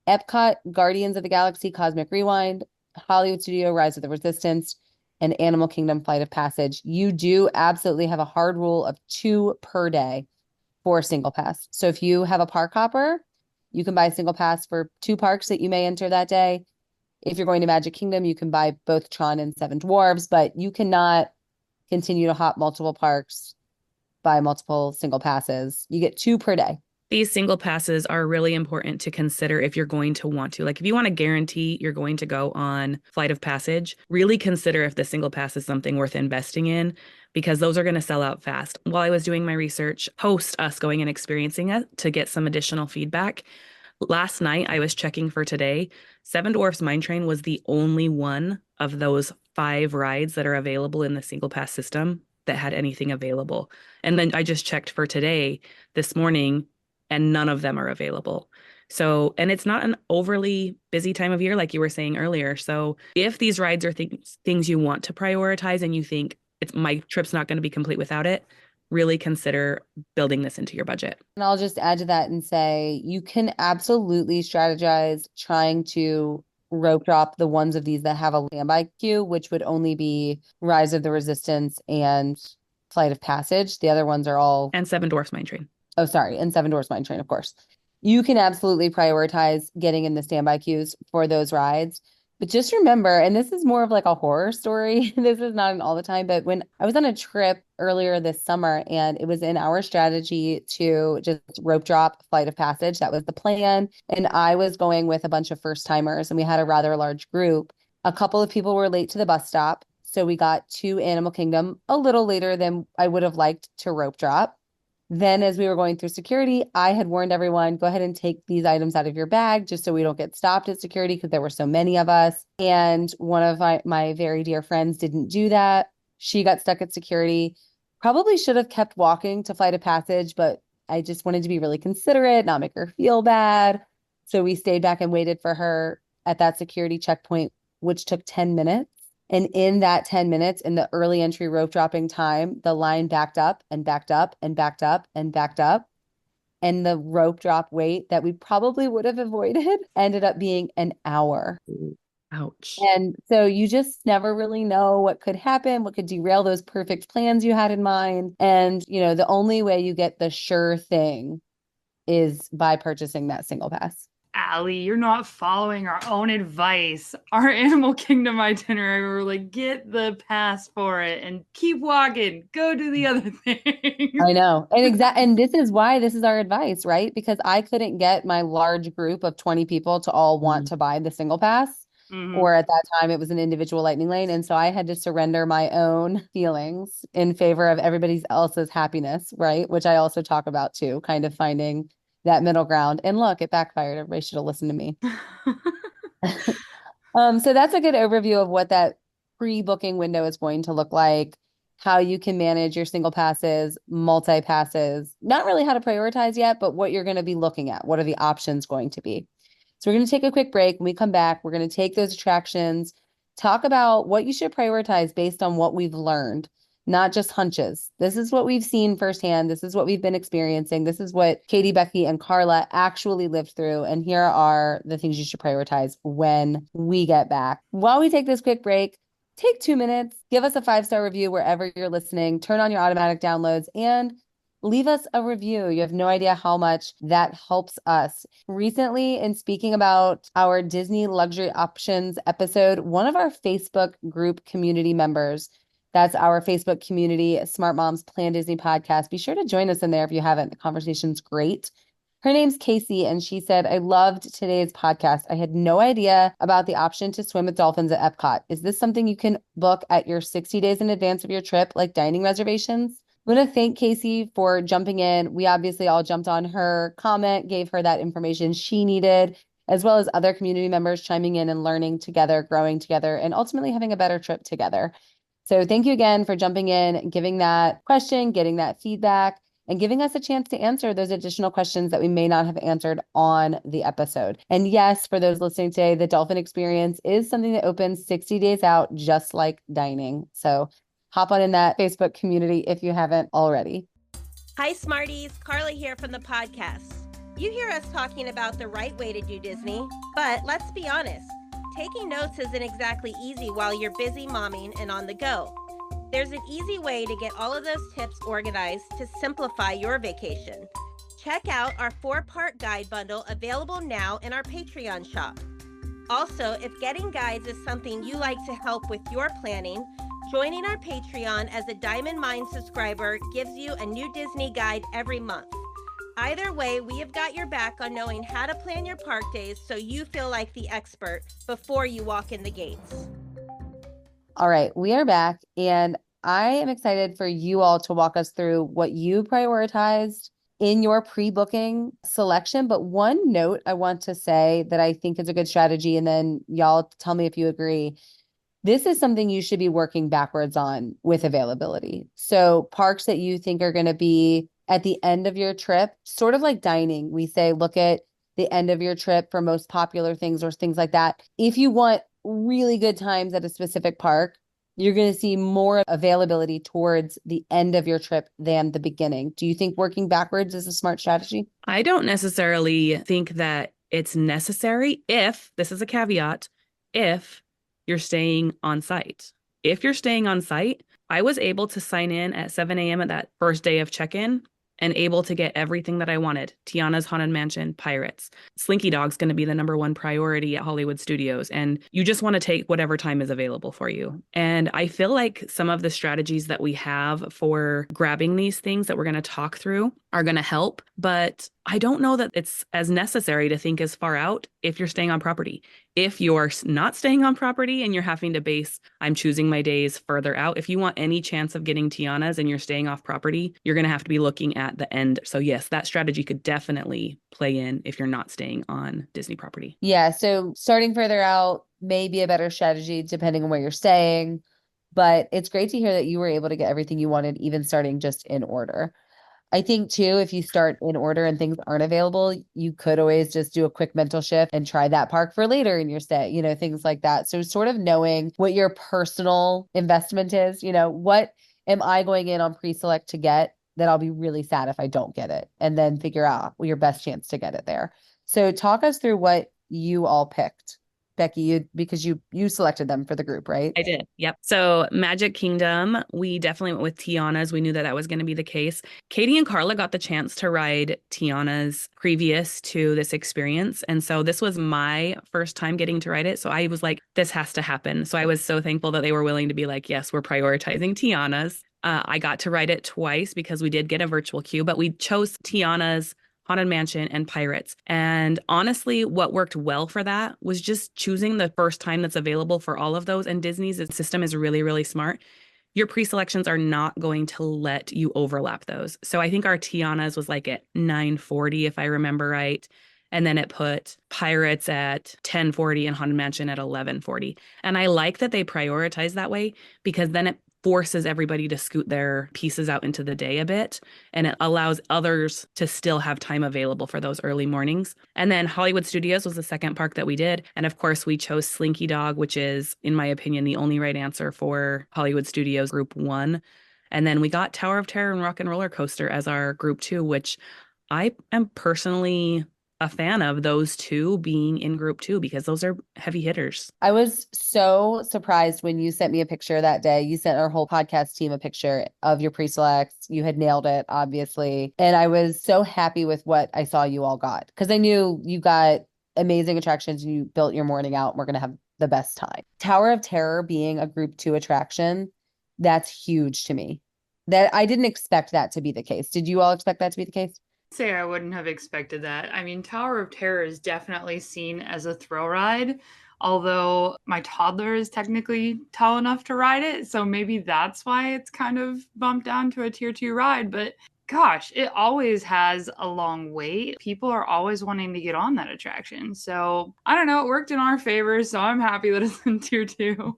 Epcot, Guardians of the Galaxy, Cosmic Rewind, Hollywood Studio, Rise of the Resistance, and Animal Kingdom, Flight of Passage. You do absolutely have a hard rule of 2 per day for single pass. So if you have a park hopper, you can buy a single pass for 2 parks that you may enter that day. If you're going to Magic Kingdom, you can buy both Tron and Seven Dwarfs, but you cannot continue to hop multiple parks, buy multiple single passes. You get 2 per day. These single passes are really important to consider if you're going to want to. Like if you want to guarantee you're going to go on Flight of Passage, really consider if the single pass is something worth investing in because those are going to sell out fast. While I was doing my research post us going and experiencing it to get some additional feedback, last night I was checking for today. Seven Dwarfs Mine Train was the only one of those 5 rides that are available in the single pass system that had anything available. And then I just checked for today, this morning, and none of them are available. So, and it's not an overly busy time of year, like you were saying earlier. So if these rides are things you want to prioritize and you think my trip's not going to be complete without it, really consider building this into your budget. And I'll just add to that and say, you can absolutely strategize trying to rope drop the ones of these that have a standby queue, which would only be Rise of the Resistance and Flight of Passage. The other ones are all... And Seven Dwarfs Mine Train. Oh, sorry. And Seven Dwarfs Mine Train, of course. You can absolutely prioritize getting in the standby queues for those rides. But just remember, and this is more of like a horror story. This is not an all the time, but when I was on a trip earlier this summer and it was in our strategy to just rope drop Flight of Passage, that was the plan. And I was going with a bunch of first timers and we had a rather large group. A couple of people were late to the bus stop. So we got to Animal Kingdom a little later than I would have liked to rope drop. Then as we were going through security, I had warned everyone, go ahead and take these items out of your bag just so we don't get stopped at security because there were so many of us. And one of my very dear friends didn't do that. She got stuck at security. Probably should have kept walking to Flight of Passage, but I just wanted to be really considerate, not make her feel bad. So we stayed back and waited for her at that security checkpoint, which took 10 minutes. And in that 10 minutes, in the early entry rope dropping time, the line backed up and backed up and backed up and backed up. And the rope drop wait that we probably would have avoided ended up being an hour. Ouch. And so you just never really know what could happen, what could derail those perfect plans you had in mind. And, the only way you get the sure thing is by purchasing that single pass. Allie, you're not following our own advice. Our Animal Kingdom itinerary, we're like, get the pass for it and keep walking. Go do the other thing. I know. And this is why this is our advice, right? Because I couldn't get my large group of 20 people to all want to buy the single pass. Or at that time, it was an individual lightning lane. And so I had to surrender my own feelings in favor of everybody else's happiness, right? Which I also talk about too, kind of finding that middle ground. And look, it backfired. Everybody should have listened to me. So that's a good overview of what that pre-booking window is going to look like, how you can manage your single passes, multi-passes, not really how to prioritize yet, but what you're going to be looking at. What are the options going to be? So we're going to take a quick break. When we come back, we're going to take those attractions, talk about what you should prioritize based on what we've learned, not just hunches. This is what we've seen firsthand. This is what we've been experiencing. This is what Katie, Becki, and Karla actually lived through. And here are the things you should prioritize when we get back. While we take this quick break, take 2 minutes, give us a 5-star review wherever you're listening, turn on your automatic downloads, and leave us a review. You have no idea how much that helps us. Recently, in speaking about our Disney luxury options episode, one of our Facebook group community members, that's our Facebook community, Smart Moms Plan Disney podcast. Be sure to join us in there if you haven't. The conversation's great. Her name's Casey, and she said, I loved today's podcast. I had no idea about the option to swim with dolphins at Epcot. Is this something you can book at your 60 days in advance of your trip, like dining reservations? I'm going to thank Casey for jumping in. We obviously all jumped on her comment, gave her that information she needed, as well as other community members chiming in and learning together, growing together, and ultimately having a better trip together. So thank you again for jumping in, giving that question, getting that feedback, and giving us a chance to answer those additional questions that we may not have answered on the episode. And yes, for those listening today, the dolphin experience is something that opens 60 days out, just like dining. So hop on in that Facebook community if you haven't already. Hi, Smarties. Karla here from the podcast. You hear us talking about the right way to do Disney, but let's be honest, taking notes isn't exactly easy while you're busy momming and on the go. There's an easy way to get all of those tips organized to simplify your vacation. Check out our 4-part guide bundle available now in our Patreon shop. Also, if getting guides is something you like to help with your planning, joining our Patreon as a Diamond Mine subscriber gives you a new Disney guide every month. Either way, we have got your back on knowing how to plan your park days so you feel like the expert before you walk in the gates. All right, we are back, and I am excited for you all to walk us through what you prioritized in your pre-booking selection. But one note I want to say that I think is a good strategy, and then y'all tell me if you agree. This is something you should be working backwards on with availability. So parks that you think are going to be at the end of your trip, sort of like dining, we say, look at the end of your trip for most popular things or things like that. If you want really good times at a specific park, you're going to see more availability towards the end of your trip than the beginning. Do you think working backwards is a smart strategy? I don't necessarily think that it's necessary if, this is a caveat, if you're staying on site. If you're staying on site, I was able to sign in at 7 a.m. at that first day of check-in and able to get everything that I wanted. Tiana's Haunted Mansion, Pirates. Slinky Dog's going to be the #1 priority at Hollywood Studios. And you just want to take whatever time is available for you. And I feel like some of the strategies that we have for grabbing these things that we're going to talk through are going to help. But I don't know that it's as necessary to think as far out if you're staying on property. If you're not staying on property and you're having to base, I'm choosing my days further out. If you want any chance of getting Tiana's and you're staying off property, you're going to have to be looking at the end. So yes, that strategy could definitely play in if you're not staying on Disney property. Yeah. So starting further out may be a better strategy depending on where you're staying. But it's great to hear that you were able to get everything you wanted, even starting just in order. I think too, if you start in order and things aren't available, you could always just do a quick mental shift and try that park for later in your stay, things like that. So sort of knowing what your personal investment is, what am I going in on pre-select to get that I'll be really sad if I don't get it, and then figure out your best chance to get it there. So talk us through what you all picked. Becki, because you selected them for the group, right? I did. Yep. So Magic Kingdom, we definitely went with Tiana's. We knew that that was going to be the case. Katie and Karla got the chance to ride Tiana's previous to this experience. And so this was my first time getting to ride it. So I was like, this has to happen. So I was so thankful that they were willing to be like, yes, we're prioritizing Tiana's. I got to ride it twice because we did get a virtual queue, but we chose Tiana's, Haunted Mansion, and Pirates. And honestly, what worked well for that was just choosing the first time that's available for all of those. And Disney's system is really, really smart. Your pre-selections are not going to let you overlap those. So I think our Tiana's was like at 9:40, if I remember right. And then it put Pirates at 10:40 and Haunted Mansion at 11:40. And I like that they prioritize that way because then it forces everybody to scoot their pieces out into the day a bit, and it allows others to still have time available for those early mornings. And then Hollywood Studios was the second park that we did. And of course, we chose Slinky Dog, which is, in my opinion, the only right answer for Hollywood Studios Group 1. And then we got Tower of Terror and Rock and Roller Coaster as our Group 2, which I am personally a fan of those two being in Group 2 because those are heavy hitters. I was so surprised when you sent me a picture that day. You sent our whole podcast team a picture of your pre-selects. You had nailed it, obviously. And I was so happy with what I saw you all got because I knew you got amazing attractions. You built your morning out. And we're going to have the best time. Tower of Terror being a Group 2 attraction, that's huge to me. That I didn't expect that to be the case. Did you all expect that to be the case? Say I wouldn't have expected that. I mean, Tower of Terror is definitely seen as a thrill ride, although my toddler is technically tall enough to ride it, so maybe that's why it's kind of bumped down to a tier 2 ride. But gosh, it always has a long wait. People are always wanting to get on that attraction. So I don't know, it worked in our favor, so I'm happy that it's in tier 2.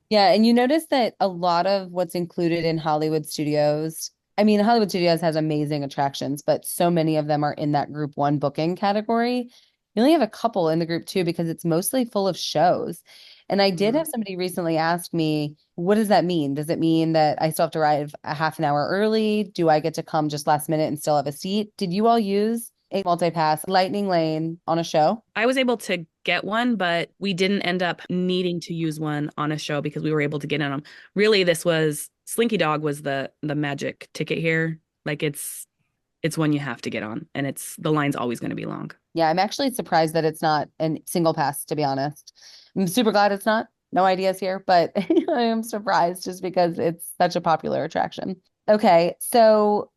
Yeah, and you notice that a lot of what's included in Hollywood Studios, I mean, Hollywood Studios has amazing attractions, but so many of them are in that Group 1 booking category. You only have a couple in the Group 2 because it's mostly full of shows. And I did have somebody recently ask me, what does that mean? Does it mean that I still have to arrive a half an hour early? Do I get to come just last minute and still have a seat? Did you all use a multi-pass Lightning Lane on a show? I was able to get one, but we didn't end up needing to use one on a show because we were able to get in them. Really, this was Slinky Dog was the magic ticket here. Like it's one you have to get on, and the line's always going to be long. Yeah, I'm actually surprised that it's not a single pass, to be honest. I'm super glad it's not. No ideas here, but I am surprised just because it's such a popular attraction. Okay, so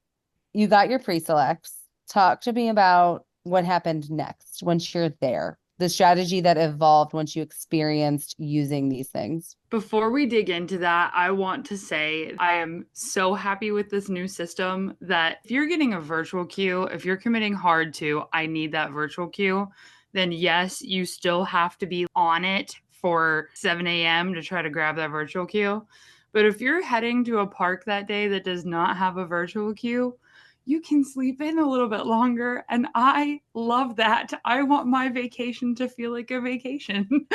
you got your pre-selects. Talk to me about what happened next once you're there. The strategy that evolved once you experienced using these things. Before we dig into that, I want to say I am so happy with this new system that if you're getting a virtual queue, if you're committing hard to, I need that virtual queue, then yes, you still have to be on it for 7 a.m. to try to grab that virtual queue. But if you're heading to a park that day that does not have a virtual queue, you can sleep in a little bit longer. And I love that. I want my vacation to feel like a vacation.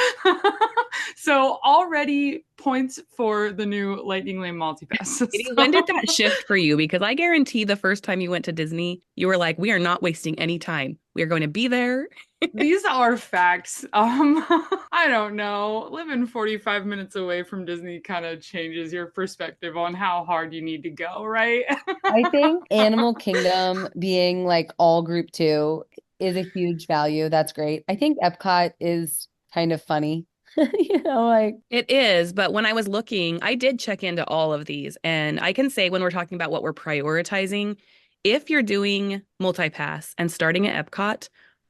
So already points for the new Lightning Lane multipass system. When did that shift for you? Because I guarantee the first time you went to Disney, you were like, we are not wasting any time. We are going to be there. These are facts. I don't know. Living 45 minutes away from Disney kind of changes your perspective on how hard you need to go, right? I think Animal Kingdom being like all Group 2 is a huge value. That's great. I think Epcot is kind of funny. Like it is. But when I was looking, I did check into all of these. And I can say when we're talking about what we're prioritizing, if you're doing multi-pass and starting at Epcot,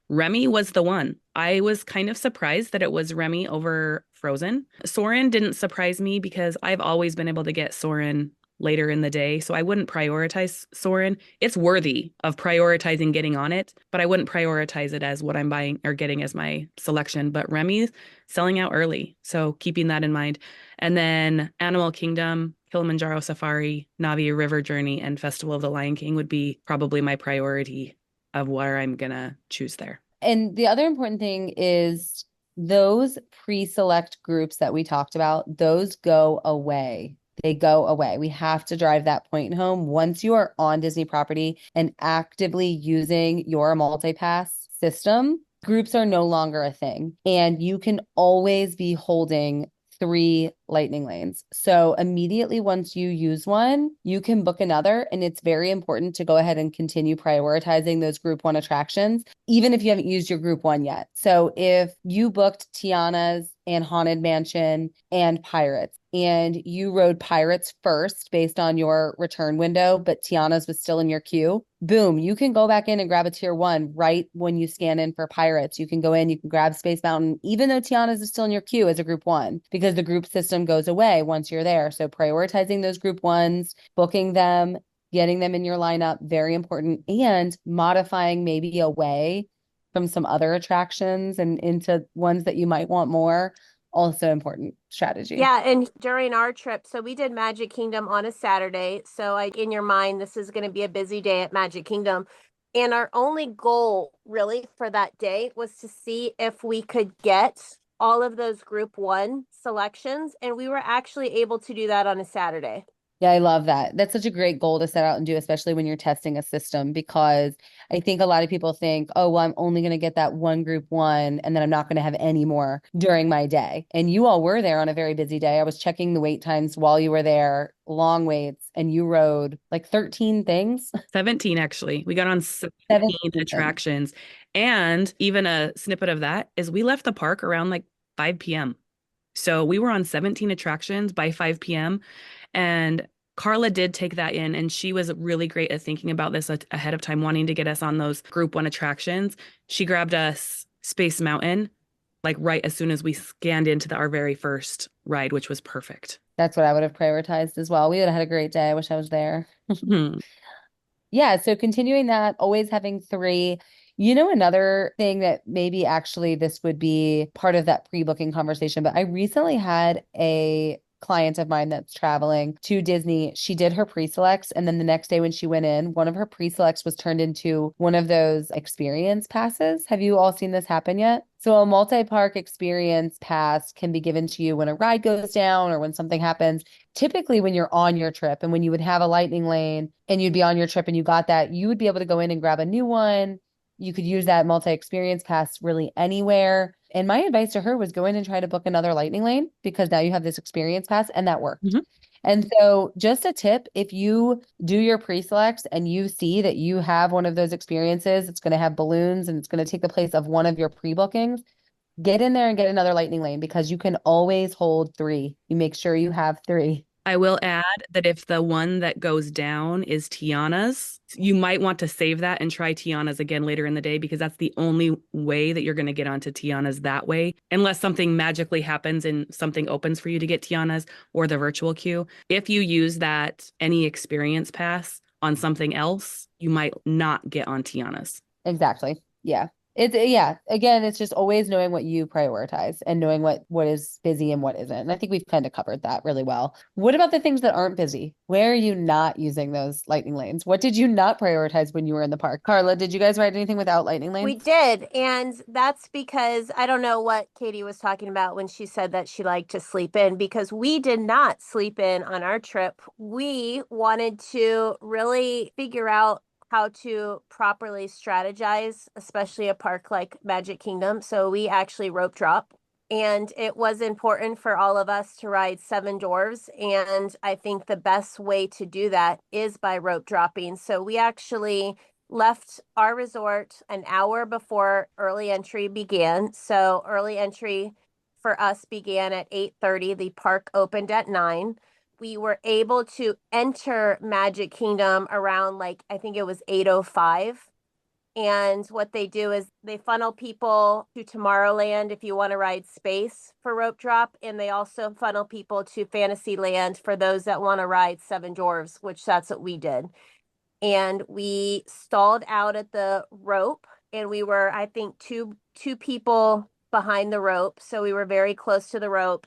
Remy was the one. I was kind of surprised that it was Remy over Frozen. Soarin' didn't surprise me because I've always been able to get Soarin' later in the day, so I wouldn't prioritize Soarin'. It's worthy of prioritizing getting on it, but I wouldn't prioritize it as what I'm buying or getting as my selection. But Remy's selling out early, so keeping that in mind. And then Animal Kingdom, Kilimanjaro Safari, Navi River Journey, and Festival of the Lion King would be probably my priority of where I'm gonna choose there. And the other important thing is those pre-select groups that we talked about, those go away. They go away. We have to drive that point home. Once you are on Disney property and actively using your multi-pass system, Groups are no longer a thing, and you can always be holding 3 lightning lanes. So immediately once you use one, you can book another. And it's very important to go ahead and continue prioritizing those group one attractions, even if you haven't used your group one yet. So if you booked Tiana's and Haunted Mansion and Pirates, and you rode Pirates first based on your return window, but Tiana's was still in your queue, boom, you can go back in and grab a tier one right when you scan in for Pirates. You can go in, you can grab Space Mountain, even though Tiana's is still in your queue as a group one, because the group system goes away once you're there. So prioritizing those group ones, booking them, getting them in your lineup, very important, and modifying maybe away from some other attractions and into ones that you might want more. Also important strategy. Yeah, and during our trip, so we did Magic Kingdom on a Saturday. So in your mind, this is going to be a busy day at Magic Kingdom. And our only goal really for that day was to see if we could get all of those group one selections. And we were actually able to do that on a Saturday. Yeah, I love that. That's such a great goal to set out and do, especially when you're testing a system, because I think a lot of people think, oh, well, I'm only going to get that one group one, and then I'm not going to have any more during my day. And you all were there on a very busy day. I was checking the wait times while you were there, long waits, and you rode like 13 things. 17, actually. We got on 17 attractions. And even a snippet of that is we left the park around like 5 p.m. So we were on 17 attractions by 5 p.m. And Karla did take that in, and she was really great at thinking about this ahead of time, wanting to get us on those group one attractions. She grabbed us Space Mountain, like right as soon as we scanned into our very first ride, which was perfect. That's what I would have prioritized as well. We would have had a great day. I wish I was there. Yeah, so continuing that, always having 3. You know, another thing that maybe actually this would be part of that pre-booking conversation, but I recently had a client of mine that's traveling to Disney. She did her pre-selects, and then the next day when she went in, one of her pre-selects was turned into one of those experience passes. Have you all seen this happen yet? So a multi-park experience pass can be given to you when a ride goes down or when something happens. Typically when you're on your trip and when you would have a lightning lane and you'd be on your trip and you got that, you would be able to go in and grab a new one. You could use that multi-experience pass really anywhere. And my advice to her was go in and try to book another lightning lane, because now you have this experience pass, and that worked. Mm-hmm. And so just a tip, if you do your pre-selects and you see that you have one of those experiences, it's going to have balloons and it's going to take the place of one of your pre-bookings, get in there and get another lightning lane, because you can always hold 3. You make sure you have 3. I will add that if the one that goes down is Tiana's, you might want to save that and try Tiana's again later in the day, because that's the only way that you're going to get onto Tiana's that way, unless something magically happens and something opens for you to get Tiana's or the virtual queue. If you use that any experience pass on something else, you might not get on Tiana's. Exactly. Yeah. Again, it's just always knowing what you prioritize and knowing what is busy and what isn't. And I think we've kind of covered that really well. What about the things that aren't busy? Where are you not using those lightning lanes? What did you not prioritize when you were in the park? Karla, did you guys ride anything without lightning lanes? We did. And that's because I don't know what Katie was talking about when she said that she liked to sleep in, because we did not sleep in on our trip. We wanted to really figure out how to properly strategize, especially a park like Magic Kingdom. So we actually rope drop, and it was important for all of us to ride 7 Dwarves. And I think the best way to do that is by rope dropping. So we actually left our resort an hour before early entry began. So early entry for us began at 8:30. The park opened at 9. We were able to enter Magic Kingdom around, like, I think it was 8:05. And what they do is they funnel people to Tomorrowland if you want to ride Space for rope drop. And they also funnel people to Fantasyland for those that want to ride 7 Dwarves, which that's what we did. And we stalled out at the rope, and we were, I think, two people behind the rope. So we were very close to the rope.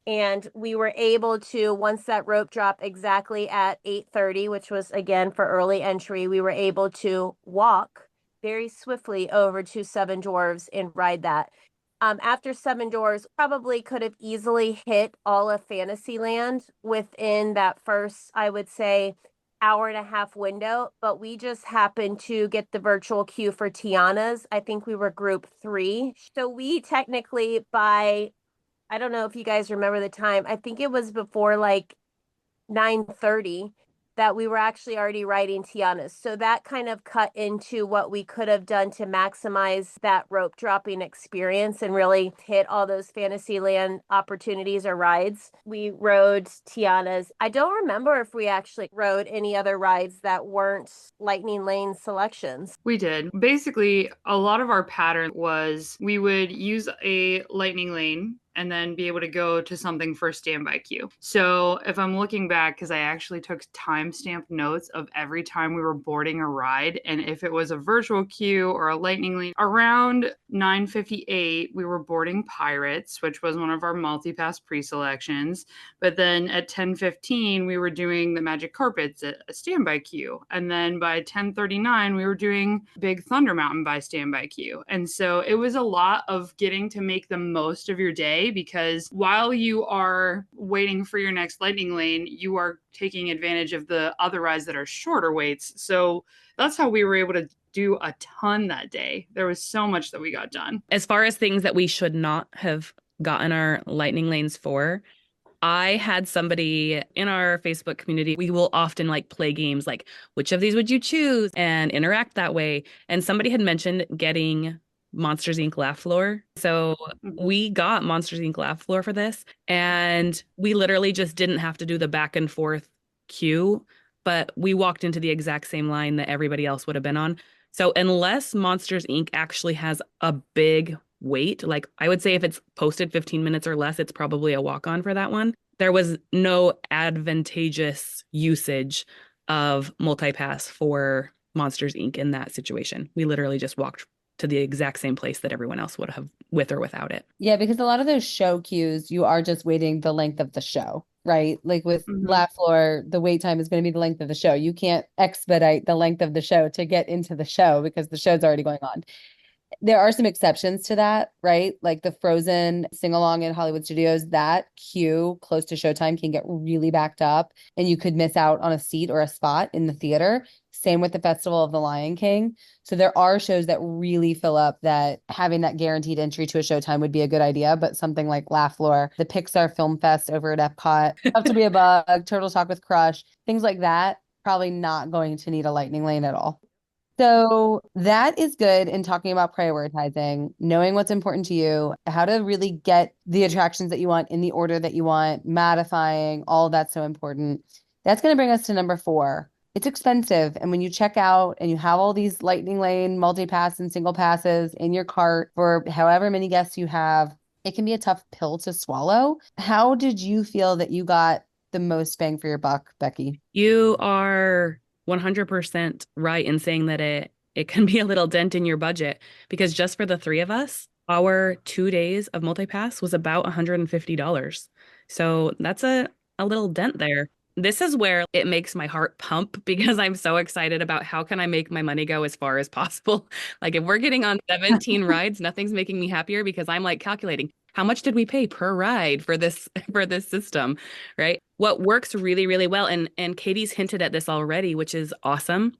And we were able to, once that rope dropped exactly at 8:30, which was again for early entry, we were able to walk very swiftly over to 7 Dwarves and ride that. After 7 Dwarves, probably could have easily hit all of Fantasyland within that first, I would say, hour-and-a-half window, but we just happened to get the virtual queue for Tiana's. I think we were group 3. So we technically I don't know if you guys remember the time. I think it was before like 9:30 that we were actually already riding Tiana's. So that kind of cut into what we could have done to maximize that rope dropping experience and really hit all those Fantasyland opportunities or rides. We rode Tiana's. I don't remember if we actually rode any other rides that weren't Lightning Lane selections. We did. Basically, a lot of our pattern was we would use a Lightning Lane and then be able to go to something for standby queue. So if I'm looking back, because I actually took timestamp notes of every time we were boarding a ride, and if it was a virtual queue or a Lightning Lane, around 9:58, we were boarding Pirates, which was one of our multi-pass pre-selections. But then at 10:15, we were doing the Magic Carpets at a standby queue. And then by 10:39, we were doing Big Thunder Mountain by standby queue. And so it was a lot of getting to make the most of your day, because while you are waiting for your next Lightning Lane, you are taking advantage of the other rides that are shorter waits. So that's how we were able to do a ton that day. There was so much that we got done. As far as things that we should not have gotten our Lightning Lanes for, I had somebody in our Facebook community. We will often like play games like, which of these would you choose, and interact that way. And somebody had mentioned getting Monsters Inc. Laugh Floor. So we got Monsters Inc. Laugh Floor for this. And we literally just didn't have to do the back and forth queue, but we walked into the exact same line that everybody else would have been on. So unless Monsters Inc. actually has a big wait, like I would say if it's posted 15 minutes or less, it's probably a walk-on for that one. There was no advantageous usage of multipass for Monsters Inc. in that situation. We literally just walked to the exact same place that everyone else would have, with or without it. Yeah, because a lot of those show queues, you are just waiting the length of the show, right? Like with Laugh Floor, the wait time is going to be the length of the show. You can't expedite the length of the show to get into the show because the show's already going on. There are some exceptions to that, right? Like the Frozen sing-along in Hollywood Studios, that queue close to showtime can get really backed up and you could miss out on a seat or a spot in the theater. Same with the Festival of the Lion King. So there are shows that really fill up that having that guaranteed entry to a showtime would be a good idea. But something like Laugh Floor, the Pixar Film Fest over at Epcot, Up to Be a Bug, Turtle Talk with Crush, things like that, probably not going to need a Lightning Lane at all. So that is good in talking about prioritizing, knowing what's important to you, how to really get the attractions that you want in the order that you want, mattifying, all of that's so important. That's going to bring us to number 4. It's expensive. And when you check out and you have all these Lightning Lane, multi-pass and single passes in your cart for however many guests you have, it can be a tough pill to swallow. How did you feel that you got the most bang for your buck, Becki? You are 100% right in saying that it can be a little dent in your budget, because just for the 3 of us, our 2 days of multipass was about $150. So that's a little dent there. This is where it makes my heart pump, because I'm so excited about how can I make my money go as far as possible. Like if we're getting on 17 rides, nothing's making me happier, because I'm like calculating how much did we pay per ride for this system, right? What works really, really well, and Katie's hinted at this already, which is awesome,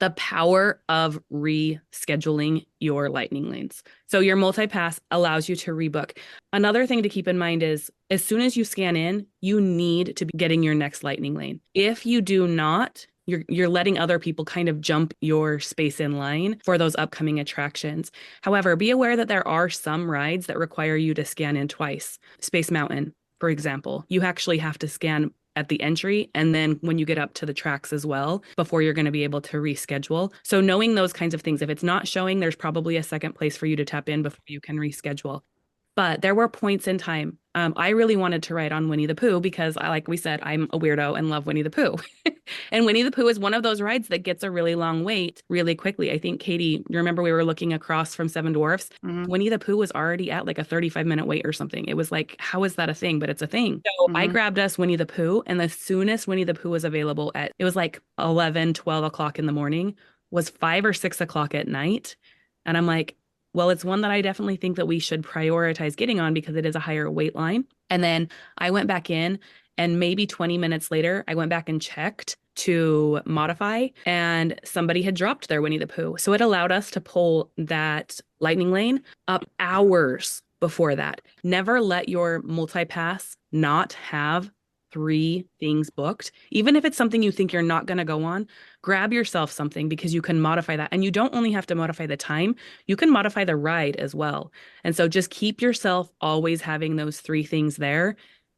the power of rescheduling your Lightning Lanes. So your multipass allows you to rebook. Another thing to keep in mind is as soon as you scan in, you need to be getting your next Lightning Lane. If you do not, you're letting other people kind of jump your space in line for those upcoming attractions. However, be aware that there are some rides that require you to scan in twice. Space Mountain, for example, you actually have to scan at the entry and then when you get up to the tracks as well before you're going to be able to reschedule. So knowing those kinds of things, if it's not showing, there's probably a second place for you to tap in before you can reschedule. But there were points in time. I really wanted to ride on Winnie the Pooh because, like we said, I'm a weirdo and love Winnie the Pooh. And Winnie the Pooh is one of those rides that gets a really long wait really quickly. I think, Katie, you remember we were looking across from Seven Dwarfs? Mm-hmm. Winnie the Pooh was already at like a 35-minute wait or something. It was like, how is that a thing? But it's a thing. So I grabbed us Winnie the Pooh, and the soonest Winnie the Pooh was available it was like 11, 12 o'clock in the morning, was 5 or 6 o'clock at night. And I'm like, well, it's one that I definitely think that we should prioritize getting on because it is a higher wait line. And then I went back in, and maybe 20 minutes later, I went back and checked, to modify, and somebody had dropped their Winnie the Pooh. So it allowed us to pull that lightning lane up hours before that. Never let your multi-pass not have 3 things booked. Even if it's something you think you're not going to go on, grab yourself something because you can modify that. And you don't only have to modify the time, you can modify the ride as well. And so just keep yourself always having those 3 things there.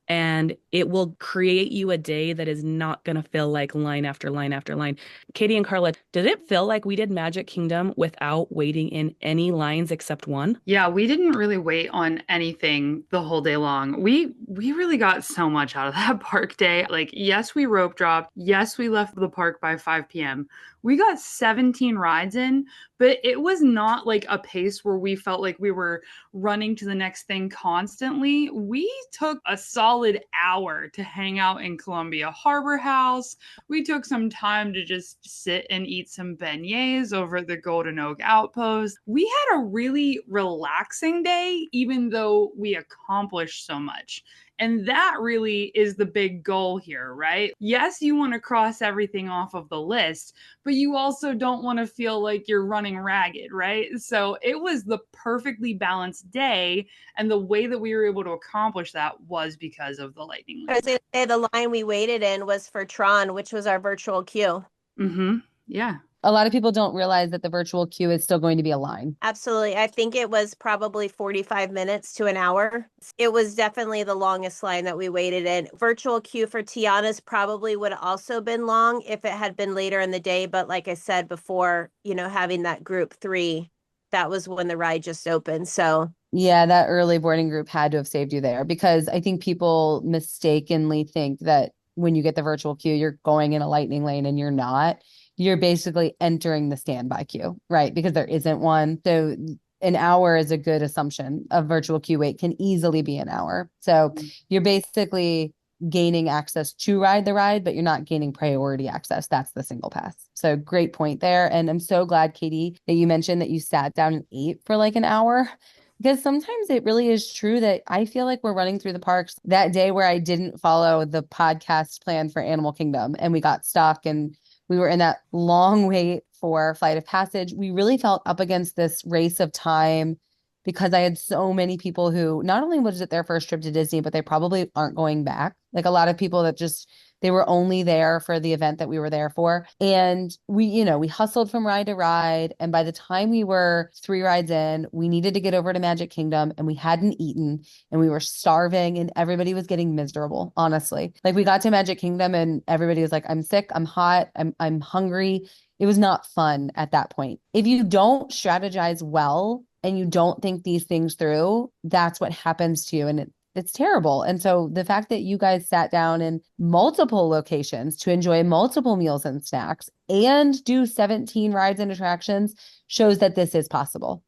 And it will create you a day that is not going to feel like line after line after line. Katie and Karla, did it feel like we did Magic Kingdom without waiting in any lines except one? Yeah, we didn't really wait on anything the whole day long. We really got so much out of that park day. Like, yes, we rope dropped. Yes, we left the park by 5 p.m. We got 17 rides in, but it was not like a pace where we felt like we were running to the next thing constantly. We took a solid hour to hang out in Columbia Harbor House. We took some time to just sit and eat some beignets over at the Golden Oak Outpost. We had a really relaxing day, even though we accomplished so much. And that really is the big goal here, right? Yes, you want to cross everything off of the list, but you also don't want to feel like you're running ragged, right? So it was the perfectly balanced day. And the way that we were able to accomplish that was because of the lightning I lane. was going to say the line we waited in was for Tron, which was our virtual queue. Mm-hmm. Yeah. A lot of people don't realize that the virtual queue is still going to be a line. Absolutely. I think it was probably 45 minutes to an hour. It was definitely the longest line that we waited in. Virtual queue for Tiana's probably would have also been long if it had been later in the day. But like I said before, having that group 3, that was when the ride just opened. So yeah, that early boarding group had to have saved you there, because I think people mistakenly think that when you get the virtual queue, you're going in a lightning lane, and you're not. You're basically entering the standby queue, right? Because there isn't one. So an hour is a good assumption. A virtual queue wait can easily be an hour. So you're basically gaining access to ride the ride, but you're not gaining priority access. That's the single pass. So great point there. And I'm so glad, Katie, that you mentioned that you sat down and ate for like an hour. Because sometimes it really is true that I feel like we're running through the parks that day where I didn't follow the podcast plan for Animal Kingdom and we got stuck and we were in that long wait for Flight of Passage. We really felt up against this race of time because I had so many people who not only was it their first trip to Disney, but they probably aren't going back. Like a lot of people that just, they were only there for the event that we were there for. And we hustled from ride to ride. And by the time we were 3 rides in, we needed to get over to Magic Kingdom and we hadn't eaten and we were starving and everybody was getting miserable, honestly. Like we got to Magic Kingdom and everybody was like, I'm sick, I'm hot, I'm hungry. It was not fun at that point. If you don't strategize well and you don't think these things through, that's what happens to you. And it's terrible. And so the fact that you guys sat down in multiple locations to enjoy multiple meals and snacks and do 17 rides and attractions shows that this is possible.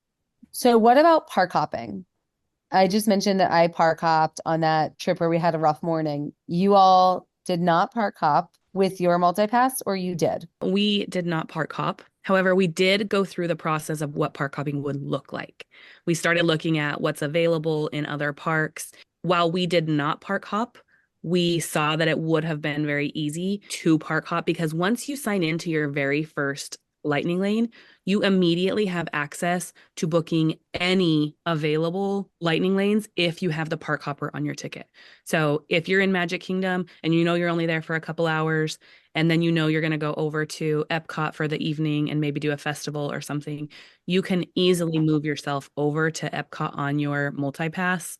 So what about park hopping? I just mentioned that I park hopped on that trip where we had a rough morning. You all did not park hop with your multipass, or you did? We did not park hop. However, we did go through the process of what park hopping would look like. We started looking at what's available in other parks. While we did not park hop, we saw that it would have been very easy to park hop because once you sign into your very first lightning lane, you immediately have access to booking any available lightning lanes if you have the park hopper on your ticket. So if you're in Magic Kingdom and you know you're only there for a couple hours, and then you know you're going to go over to Epcot for the evening and maybe do a festival or something, you can easily move yourself over to Epcot on your multi-pass.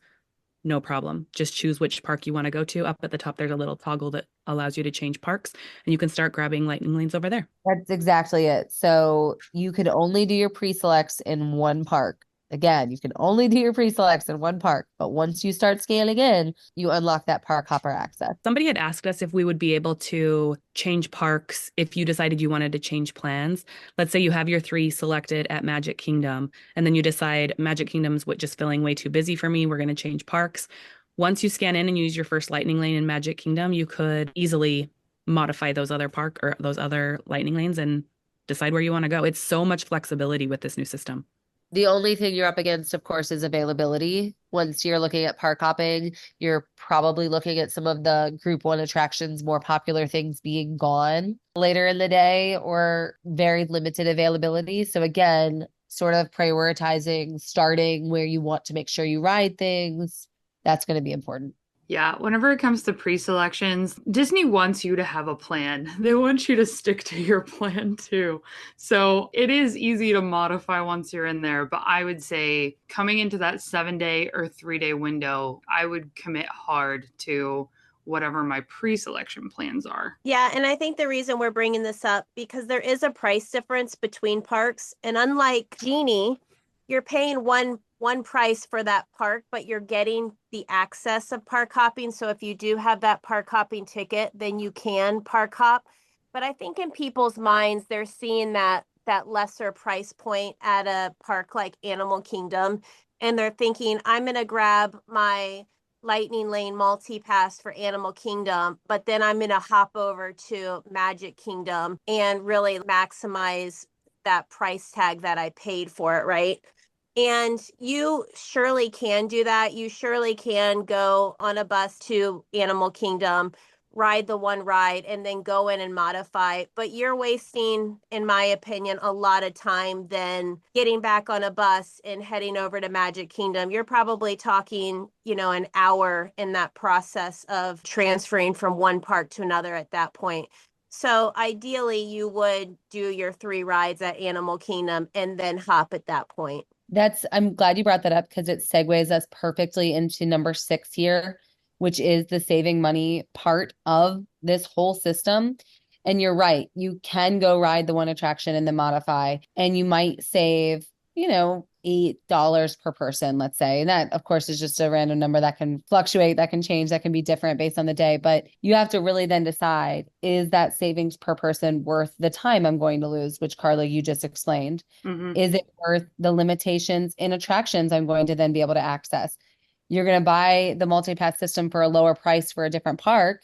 No problem. Just choose which park you want to go to. Up at the top, there's a little toggle that allows you to change parks, and you can start grabbing lightning lanes over there. That's exactly it. So you could only do your pre-selects in one park. Again, you can only do your pre-selects in one park, but once you start scaling in, you unlock that park hopper access. Somebody had asked us if we would be able to change parks if you decided you wanted to change plans. Let's say you have your 3 selected at Magic Kingdom, and then you decide Magic Kingdom's just feeling way too busy for me. We're going to change parks. Once you scan in and use your first lightning lane in Magic Kingdom, you could easily modify those other park or those other lightning lanes and decide where you want to go. It's so much flexibility with this new system. The only thing you're up against, of course, is availability. Once you're looking at park hopping, you're probably looking at some of the group one attractions, more popular things being gone later in the day or very limited availability. So again, sort of prioritizing starting where you want to make sure you ride things. That's going to be important. Yeah, whenever it comes to pre-selections, Disney wants you to have a plan. They want you to stick to your plan too. So it is easy to modify once you're in there, but I would say coming into that 7-day or 3-day window, I would commit hard to whatever my pre-selection plans are. Yeah, and I think the reason we're bringing this up because there is a price difference between parks, and unlike Genie, you're paying one price for that park, but you're getting the access of park hopping. So if you do have that park hopping ticket, then you can park hop. But I think in people's minds, they're seeing that lesser price point at a park like Animal Kingdom, and they're thinking, I'm going to grab my Lightning Lane multi-pass for Animal Kingdom, but then I'm going to hop over to Magic Kingdom and really maximize that price tag that I paid for it, right? And you surely can do that. You surely can go on a bus to Animal Kingdom, ride the one ride, and then go in and modify. But you're wasting, in my opinion, a lot of time then getting back on a bus and heading over to Magic Kingdom. You're probably talking, an hour in that process of transferring from one park to another at that point. So ideally, you would do your 3 rides at Animal Kingdom and then hop at that point. I'm glad you brought that up because it segues us perfectly into number 6 here, which is the saving money part of this whole system. And you're right. You can go ride the one attraction and then modify, and you might save, $8 per person, let's say. And that, of course, is just a random number that can fluctuate, that can change, that can be different based on the day. But you have to really then decide, is that savings per person worth the time I'm going to lose, which Karla, you just explained? Mm-hmm. Is it worth the limitations in attractions I'm going to then be able to access? You're going to buy the multi-pass system for a lower price for a different park,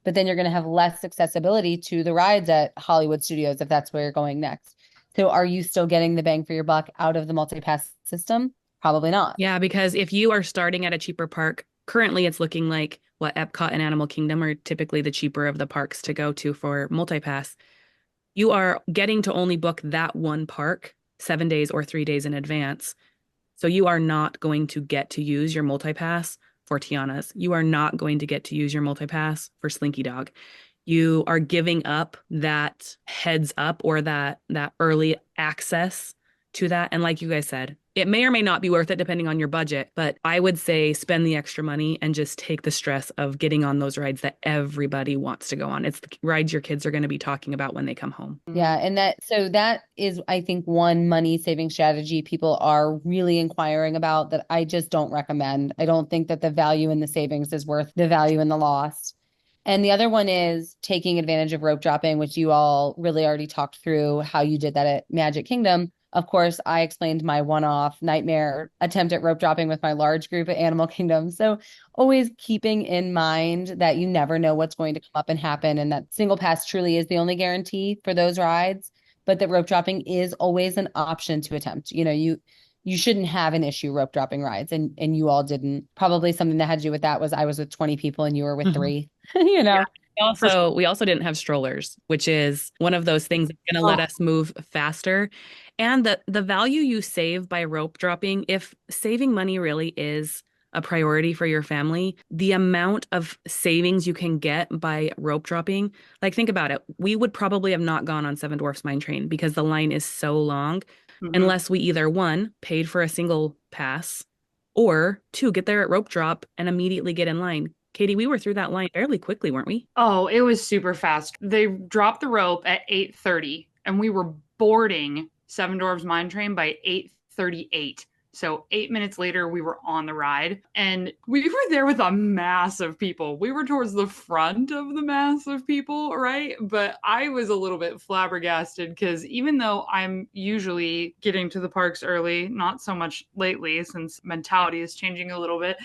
but then you're going to have less accessibility to the rides at Hollywood Studios if that's where you're going next. So are you still getting the bang for your buck out of the multi-pass system? Probably not. Yeah, because if you are starting at a cheaper park, currently it's looking like Epcot and Animal Kingdom are typically the cheaper of the parks to go to for multi-pass. You are getting to only book that one park 7 days or 3 days in advance. So you are not going to get to use your multi-pass for Tiana's. You are not going to get to use your multi-pass for Slinky Dog. You are giving up that heads up or that early access to that. And like you guys said, it may or may not be worth it depending on your budget, but I would say spend the extra money and just take the stress of getting on those rides that everybody wants to go on. It's the rides your kids are going to be talking about when they come home. Yeah. And that is, I think, one money saving strategy people are really inquiring about that I just don't recommend. I don't think that the value in the savings is worth the value in the loss. And the other one is taking advantage of rope dropping, which you all really already talked through how you did that at Magic Kingdom. Of course, I explained my one-off nightmare attempt at rope dropping with my large group at Animal Kingdom. So always keeping in mind that you never know what's going to come up and happen, and that single pass truly is the only guarantee for those rides, but that rope dropping is always an option to attempt. You shouldn't have an issue rope dropping rides, and you all didn't. Probably something that had to do with that was I was with 20 people and you were with 3. Yeah. We also didn't have strollers, which is one of those things that's going to let us move faster. And the value you save by rope dropping, if saving money really is a priority for your family, the amount of savings you can get by rope dropping, like think about it. We would probably have not gone on Seven Dwarfs Mine Train because the line is so long, unless we either 1, paid for a single pass, or 2, get there at rope drop and immediately get in line. Katie, we were through that line fairly quickly, weren't we? Oh, it was super fast. They dropped the rope at 8:30 and we were boarding Seven Dwarfs Mine Train by 8:38. So 8 minutes later, we were on the ride and we were there with a mass of people. We were towards the front of the mass of people, right? But I was a little bit flabbergasted because even though I'm usually getting to the parks early, not so much lately since mentality is changing a little bit.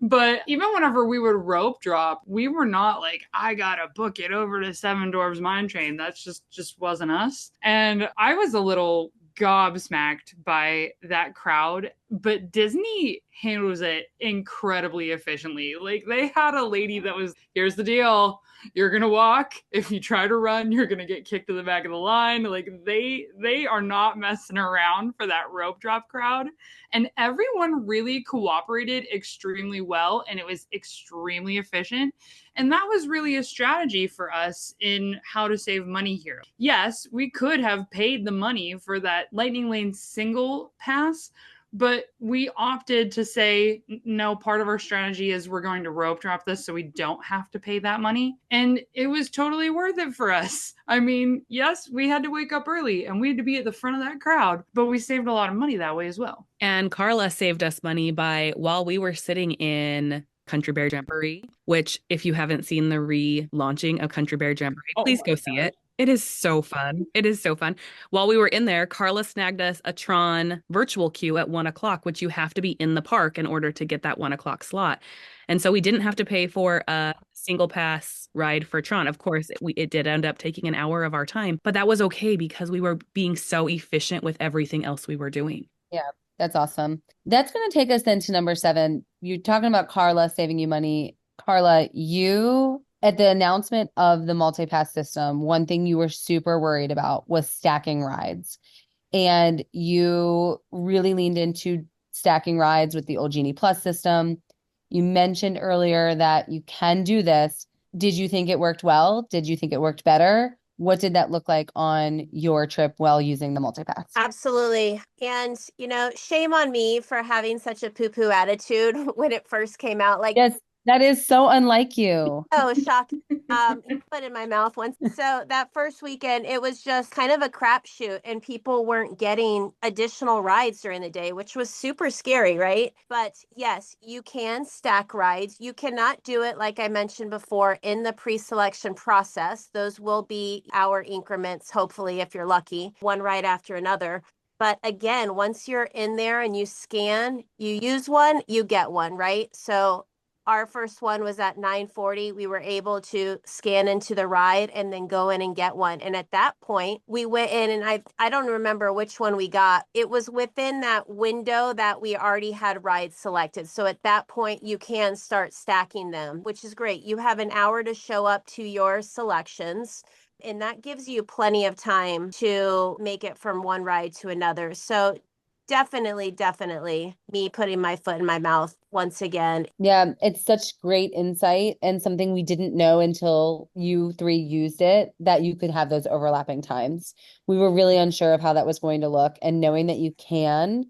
But even whenever we would rope drop, we were not like, I gotta book it over to Seven Dwarfs Mine Train. That's just wasn't us. And I was a little gobsmacked by that crowd but Disney handles it incredibly efficiently. Like they had a lady that was, here's the deal. You're going to walk. If you try to run, you're going to get kicked to the back of the line. Like they are not messing around for that rope drop crowd. And everyone really cooperated extremely well, and it was extremely efficient. And that was really a strategy for us in how to save money here. Yes, we could have paid the money for that Lightning Lane single pass, but we opted to say, no, part of our strategy is we're going to rope drop this so we don't have to pay that money. And it was totally worth it for us. I mean, yes, we had to wake up early and we had to be at the front of that crowd, but we saved a lot of money that way as well. And Karla saved us money by, while we were sitting in Country Bear Jamboree, which if you haven't seen the relaunching of Country Bear Jamboree, please go see it. It is so fun. It is so fun. While we were in there, Karla snagged us a Tron virtual queue at 1:00, which you have to be in the park in order to get that 1:00 slot. And so we didn't have to pay for a single pass ride for Tron. Of course, it did end up taking an hour of our time, but that was okay because we were being so efficient with everything else we were doing. Yeah, that's awesome. That's going to take us then to number 7. You're talking about Karla saving you money. Karla, you, at the announcement of the multi-pass system, one thing you were super worried about was stacking rides. And you really leaned into stacking rides with the old Genie Plus system. You mentioned earlier that you can do this. Did you think it worked well? Did you think it worked better? What did that look like on your trip while using the multipass? Absolutely. And, shame on me for having such a poo-poo attitude when it first came out. Like, yes, that is so unlike you. Oh, shocking. Put in my mouth once. So that first weekend, it was just kind of a crapshoot, and people weren't getting additional rides during the day, which was super scary, right? But yes, you can stack rides. You cannot do it, like I mentioned before, in the pre-selection process. Those will be hour increments, hopefully, if you're lucky, one ride after another. But again, once you're in there and you scan, you use one, you get one, right? So our first one was at 9:40. We were able to scan into the ride and then go in and get one. And at that point, we went in, and I don't remember which one we got. It was within that window that we already had rides selected. So at that point, you can start stacking them, which is great. You have an hour to show up to your selections, and that gives you plenty of time to make it from one ride to another. So definitely me putting my foot in my mouth once again. Yeah, it's such great insight and something we didn't know until you 3 used it, that you could have those overlapping times. We were really unsure of how that was going to look, and knowing that you can,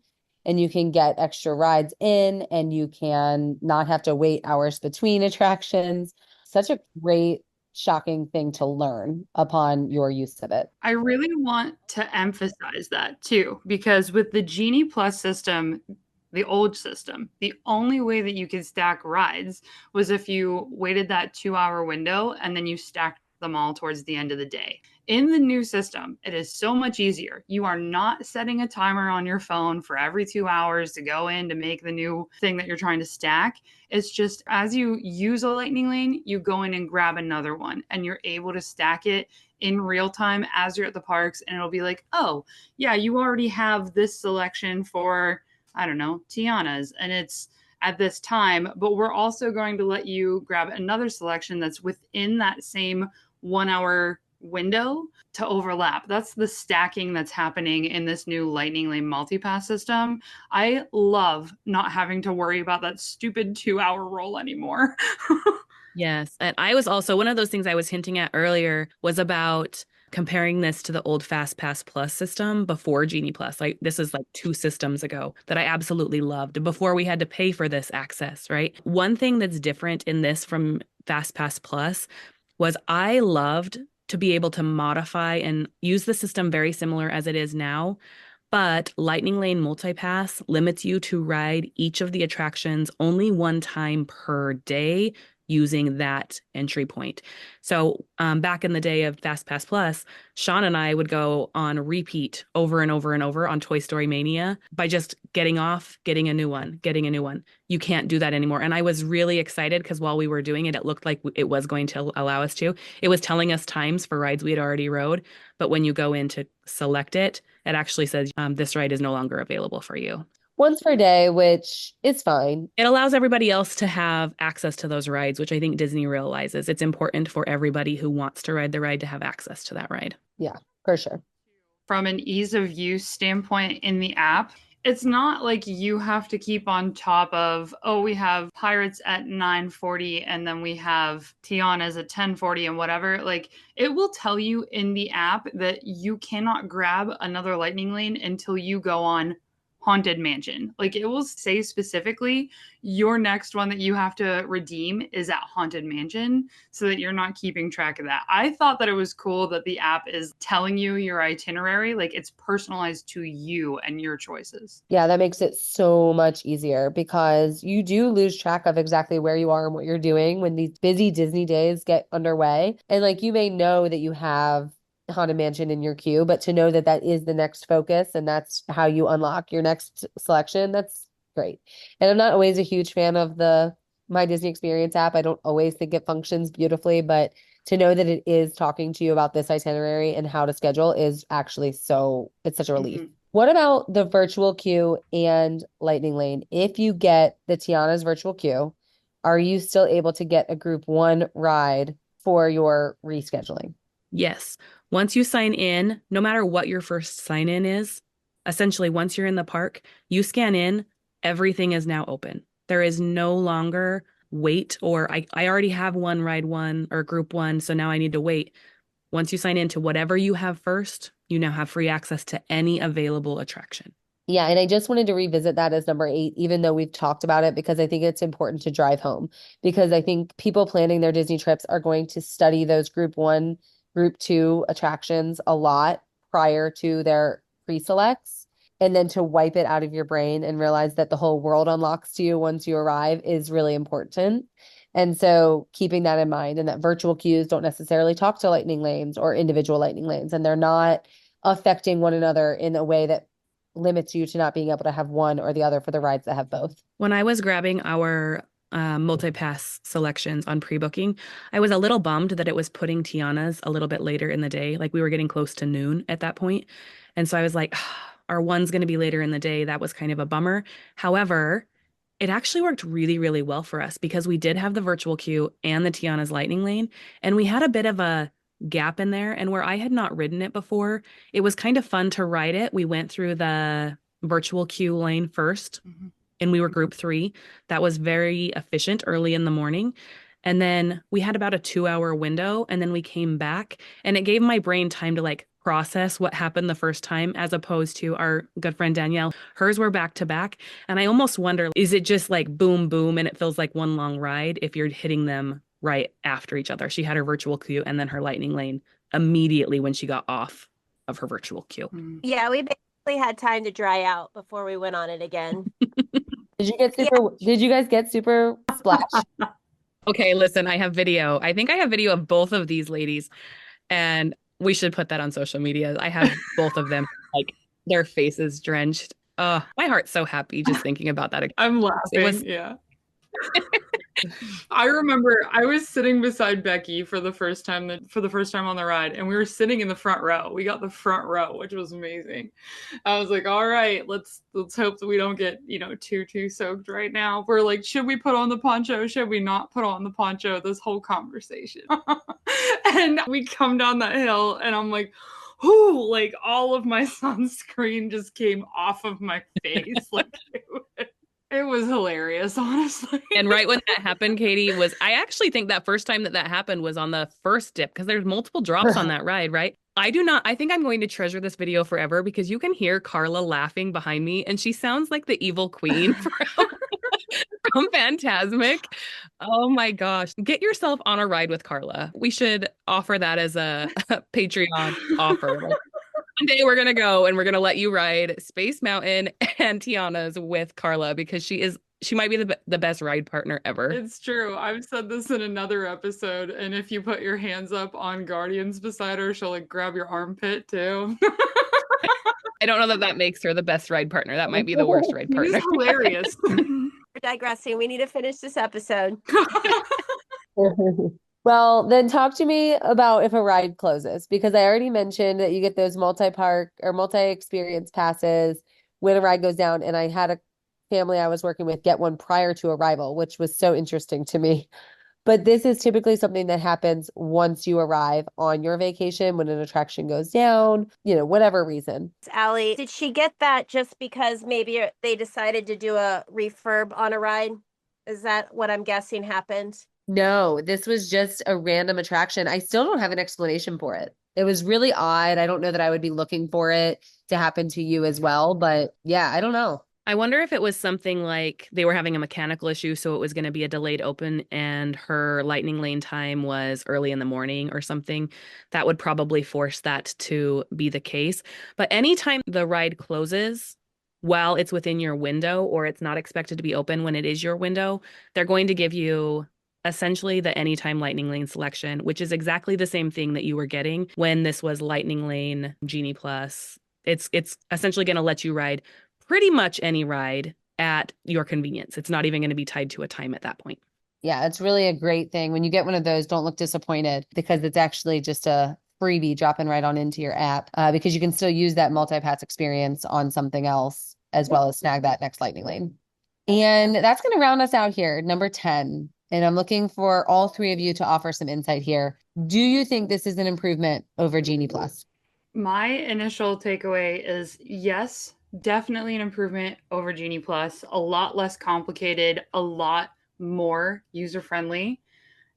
and you can get extra rides in, and you can not have to wait hours between attractions. Such a great, shocking thing to learn upon your use of it. I really want to emphasize that too, because with the Genie Plus system, the old system, the only way that you could stack rides was if you waited that 2-hour window and then you stacked them all towards the end of the day. In the new system, it is so much easier. You are not setting a timer on your phone for every 2 hours to go in to make the new thing that you're trying to stack. It's just as you use a lightning lane, you go in and grab another one, and you're able to stack it in real time as you're at the parks. And it'll be like, oh, yeah, you already have this selection for, I don't know, Tiana's, and it's at this time, but we're also going to let you grab another selection that's within that same 1-hour window to overlap. That's the stacking that's happening in this new Lightning Lane multipass system. I love not having to worry about that stupid 2-hour roll anymore. Yes. And I was also, one of those things I was hinting at earlier was about comparing this to the old Fast Pass Plus system before Genie Plus. Like, this is like 2 systems ago that I absolutely loved before we had to pay for this access, right? One thing that's different in this from Fast Pass Plus was I loved to be able to modify and use the system very similar as it is now. But Lightning Lane Multipass limits you to ride each of the attractions only one time per day using that entry point. So back in the day of Fast Pass Plus, Sean and I would go on repeat over and over and over on Toy Story Mania by just getting off, getting a new one, getting a new one. You can't do that anymore. And I was really excited because while we were doing it, it looked like it was going to allow us to. It was telling us times for rides we had already rode. But when you go in to select it, it actually says this ride is no longer available for you. once per day, which is fine. It allows everybody else to have access to those rides, which I think Disney realizes it's important for everybody who wants to ride the ride to have access to that ride. Yeah, for sure. From an ease of use standpoint in the app, it's not like you have to keep on top of, oh, we have Pirates at 9:40 and then we have Tiana's at 10:40 and whatever. Like, it will tell you in the app that you cannot grab another lightning lane until you go on Haunted Mansion. Like, it will say specifically your next one that you have to redeem is at Haunted Mansion, so that you're not keeping track of that. I thought that it was cool that the app is telling you your itinerary, like it's personalized to you and your choices. Yeah, that makes it so much easier because you do lose track of exactly where you are and what you're doing when these busy Disney days get underway. And like you may know that you have Haunted Mansion in your queue, but to know that that is the next focus and that's how you unlock your next selection, that's great. And I'm not always a huge fan of the My Disney Experience app. I don't always think it functions beautifully, but to know that it is talking to you about this itinerary and how to schedule is actually it's such a relief. Mhm. What about the virtual queue and Lightning Lane? If you get the Tiana's virtual queue, are you still able to get a group one ride for your rescheduling? Yes. Once you sign in, no matter what your first sign in is, essentially, once you're in the park, you scan in, everything is now open. There is no longer wait or I already have one ride one or group one, so now I need to wait. Once you sign into whatever you have first, you now have free access to any available attraction. Yeah, and I just wanted to revisit that as number 8, even though we've talked about it, because I think it's important to drive home. Because I think people planning their Disney trips are going to study those group one, group two attractions a lot prior to their pre-selects. And then to wipe it out of your brain and realize that the whole world unlocks to you once you arrive is really important. And so keeping that in mind, and that virtual queues don't necessarily talk to lightning lanes or individual lightning lanes, and they're not affecting one another in a way that limits you to not being able to have one or the other for the rides that have both. When I was grabbing our multi-pass selections on pre-booking, I was a little bummed that it was putting Tiana's a little bit later in the day. Like we were getting close to noon at that point. And so I was like, our one's going to be later in the day. That was kind of a bummer. However, it actually worked really, really well for us because we did have the virtual queue and the Tiana's Lightning Lane, and we had a bit of a gap in there. And where I had not ridden it before, it was kind of fun to ride it. We went through the virtual queue lane first, and we were group 3. That was very efficient early in the morning. And then we had about a 2-hour window, and then we came back, and it gave my brain time to like process what happened the first time, as opposed to our good friend Danielle. Hers were back to back. And I almost wonder, is it just like boom, boom, and it feels like one long ride if you're hitting them right after each other? She had her virtual queue and then her lightning lane immediately when she got off of her virtual queue. Yeah, we basically had time to dry out before we went on it again. Did you guys get super splash? Okay, listen, I have video. I think I have video of both of these ladies, and we should put that on social media. I have both of them, like their faces drenched. My heart's so happy just thinking about that. I'm laughing. Yeah. I remember I was sitting beside Becki for the first time on the ride, and we were sitting in the front row. We got the front row, which was amazing. I was like, all right, let's hope that we don't get, too soaked right now. We're like, should we put on the poncho? Should we not put on the poncho? This whole conversation. And we come down that hill, and I'm like, whoo, like all of my sunscreen just came off of my face. Like it was hilarious, honestly. And right when that happened, Katie, I actually think that first time that happened was on the first dip, because there's multiple drops on that ride, right? I think I'm going to treasure this video forever because you can hear Karla laughing behind me, and she sounds like the evil queen from Fantasmic. Oh my gosh. Get yourself on a ride with Karla. We should offer that as a Patreon offer. One day we're going to go and we're going to let you ride Space Mountain and Tiana's with Karla, because she might be the best ride partner ever. It's true. I've said this in another episode, and if you put your hands up on Guardians beside her, she'll like grab your armpit too. I don't know that makes her the best ride partner. That might be the worst ride partner. It's hilarious. We're digressing. We need to finish this episode. Well, then talk to me about if a ride closes, because I already mentioned that you get those multi-park or multi-experience passes when a ride goes down. And I had a family I was working with get one prior to arrival, which was so interesting to me. But this is typically something that happens once you arrive on your vacation when an attraction goes down, whatever reason. Allie, did she get that just because maybe they decided to do a refurb on a ride? Is that what I'm guessing happened? No, this was just a random attraction. I still don't have an explanation for it. It was really odd. I don't know that I would be looking for it to happen to you as well, but yeah, I don't know. I wonder if it was something like they were having a mechanical issue, so it was going to be a delayed open and her lightning lane time was early in the morning or something. That would probably force that to be the case. But anytime the ride closes while it's within your window or it's not expected to be open when it is your window, they're going to give you essentially the anytime lightning lane selection, which is exactly the same thing that you were getting when this was lightning lane Genie Plus. It's essentially going to let you ride pretty much any ride at your convenience. It's not even going to be tied to a time at that point. Yeah, it's really a great thing. When you get one of those, don't look disappointed because it's actually just a freebie dropping right on into your app because you can still use that multi-pass experience on something else as well as snag that next lightning lane. And that's going to round us out here, number 10. And I'm looking for all three of you to offer some insight here. Do you think this is an improvement over Genie Plus? My initial takeaway is yes, definitely an improvement over Genie Plus. A lot less complicated, a lot more user-friendly,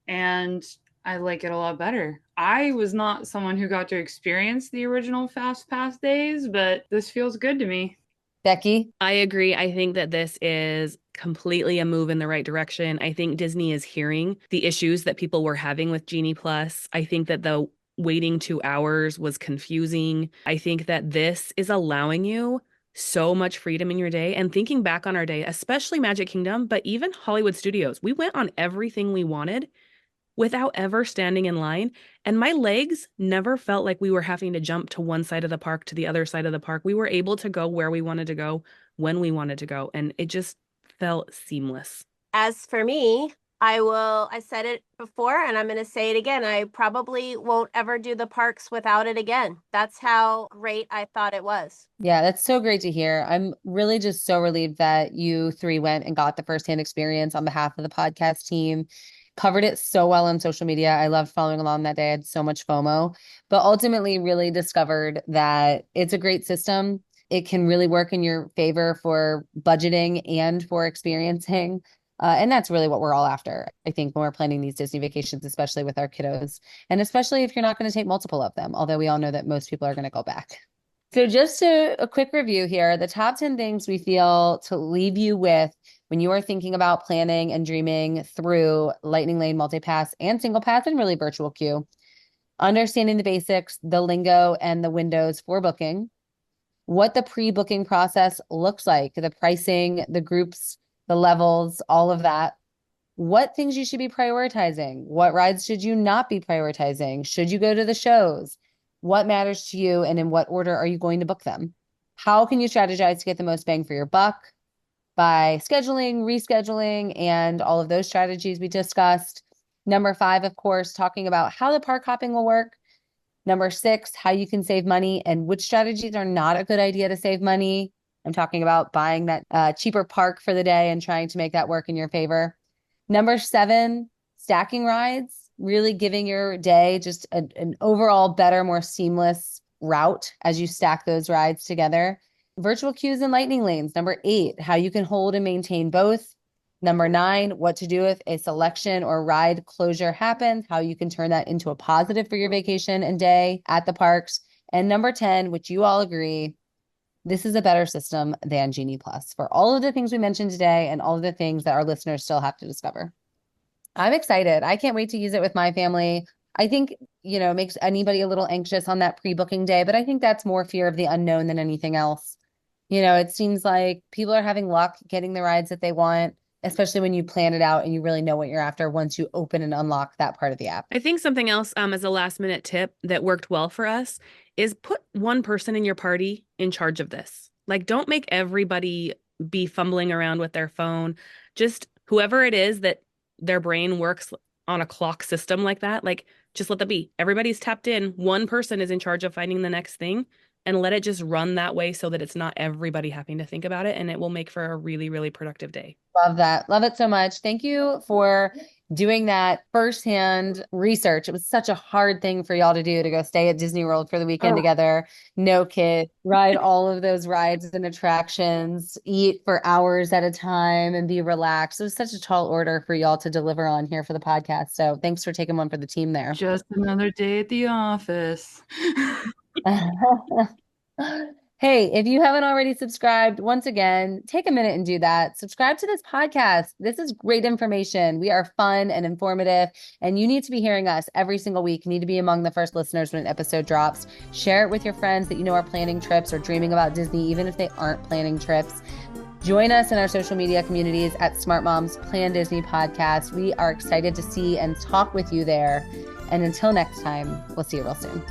and I like it a lot better. I was not someone who got to experience the original Fast Pass days, but this feels good to me. Becki? I agree. I think that this is completely a move in the right direction. I think Disney is hearing the issues that people were having with Genie Plus. I think that the waiting 2 hours was confusing. I think that this is allowing you so much freedom in your day. And thinking back on our day, especially Magic Kingdom, but even Hollywood Studios, we went on everything we wanted without ever standing in line. And my legs never felt like we were having to jump to one side of the park to the other side of the park. We were able to go where we wanted to go when we wanted to go. And it just felt seamless. As for me, I said it before and I'm going to say it again. I probably won't ever do the parks without it again. That's how great I thought it was. Yeah, that's so great to hear. I'm really just so relieved that you three went and got the firsthand experience on behalf of the podcast team. Covered it so well on social media. I loved following along that day. I had so much FOMO, but ultimately really discovered that it's a great system. It can really work in your favor for budgeting and for experiencing. And that's really what we're all after, I think, when we're planning these Disney vacations, especially with our kiddos, and especially if you're not going to take multiple of them, although we all know that most people are going to go back. So just a quick review here, the top 10 things we feel to leave you with when you are thinking about planning and dreaming through Lightning Lane, Multipass, and Single Pass, and really virtual queue. Understanding the basics, the lingo, and the windows for booking. What the pre-booking process looks like, the pricing, the groups, the levels, all of that. What things you should be prioritizing. What rides should you not be prioritizing? Should you go to the shows? What matters to you and in what order are you going to book them? How can you strategize to get the most bang for your buck by scheduling, rescheduling, and all of those strategies we discussed? Number 5, of course, talking about how the park hopping will work. Number 6, how you can save money and which strategies are not a good idea to save money. I'm talking about buying that cheaper park for the day and trying to make that work in your favor. Number 7, stacking rides, really giving your day just an overall better, more seamless route as you stack those rides together. Virtual queues and lightning lanes. Number 8, how you can hold and maintain both. Number 9, what to do if a selection or ride closure happens, how you can turn that into a positive for your vacation and day at the parks. And number 10, which you all agree, this is a better system than Genie Plus for all of the things we mentioned today and all of the things that our listeners still have to discover. I'm excited. I can't wait to use it with my family. I think, it makes anybody a little anxious on that pre-booking day, but I think that's more fear of the unknown than anything else. It seems like people are having luck getting the rides that they want, especially when you plan it out and you really know what you're after once you open and unlock that part of the app. I think something else as a last minute tip that worked well for us is put one person in your party in charge of this. Like, don't make everybody be fumbling around with their phone. Just whoever it is that their brain works on a clock system like that, like just let that be. Everybody's tapped in. One person is in charge of finding the next thing. and let it just run that way so that it's not everybody having to think about it. And it will make for a really, really productive day. Love that. Love it so much. Thank you for doing that firsthand research. It was such a hard thing for y'all to do, to go stay at Disney World for the weekend together, no kids, ride all of those rides and attractions, eat for hours at a time and be relaxed. It was such a tall order for y'all to deliver on here for the podcast. So thanks for taking one for the team there. Just another day at the office. Hey, if you haven't already subscribed, once again, take a minute and do that. Subscribe to this podcast. This is great information. We are fun and informative, and you need to be hearing us every single week. You need to be among the first listeners when an episode drops. Share it with your friends that you know are planning trips or dreaming about Disney, even if they aren't planning trips. Join us in our social media communities at Smart Moms Plan Disney Podcast. We are excited to see and talk with you there. And until next time, we'll see you real soon.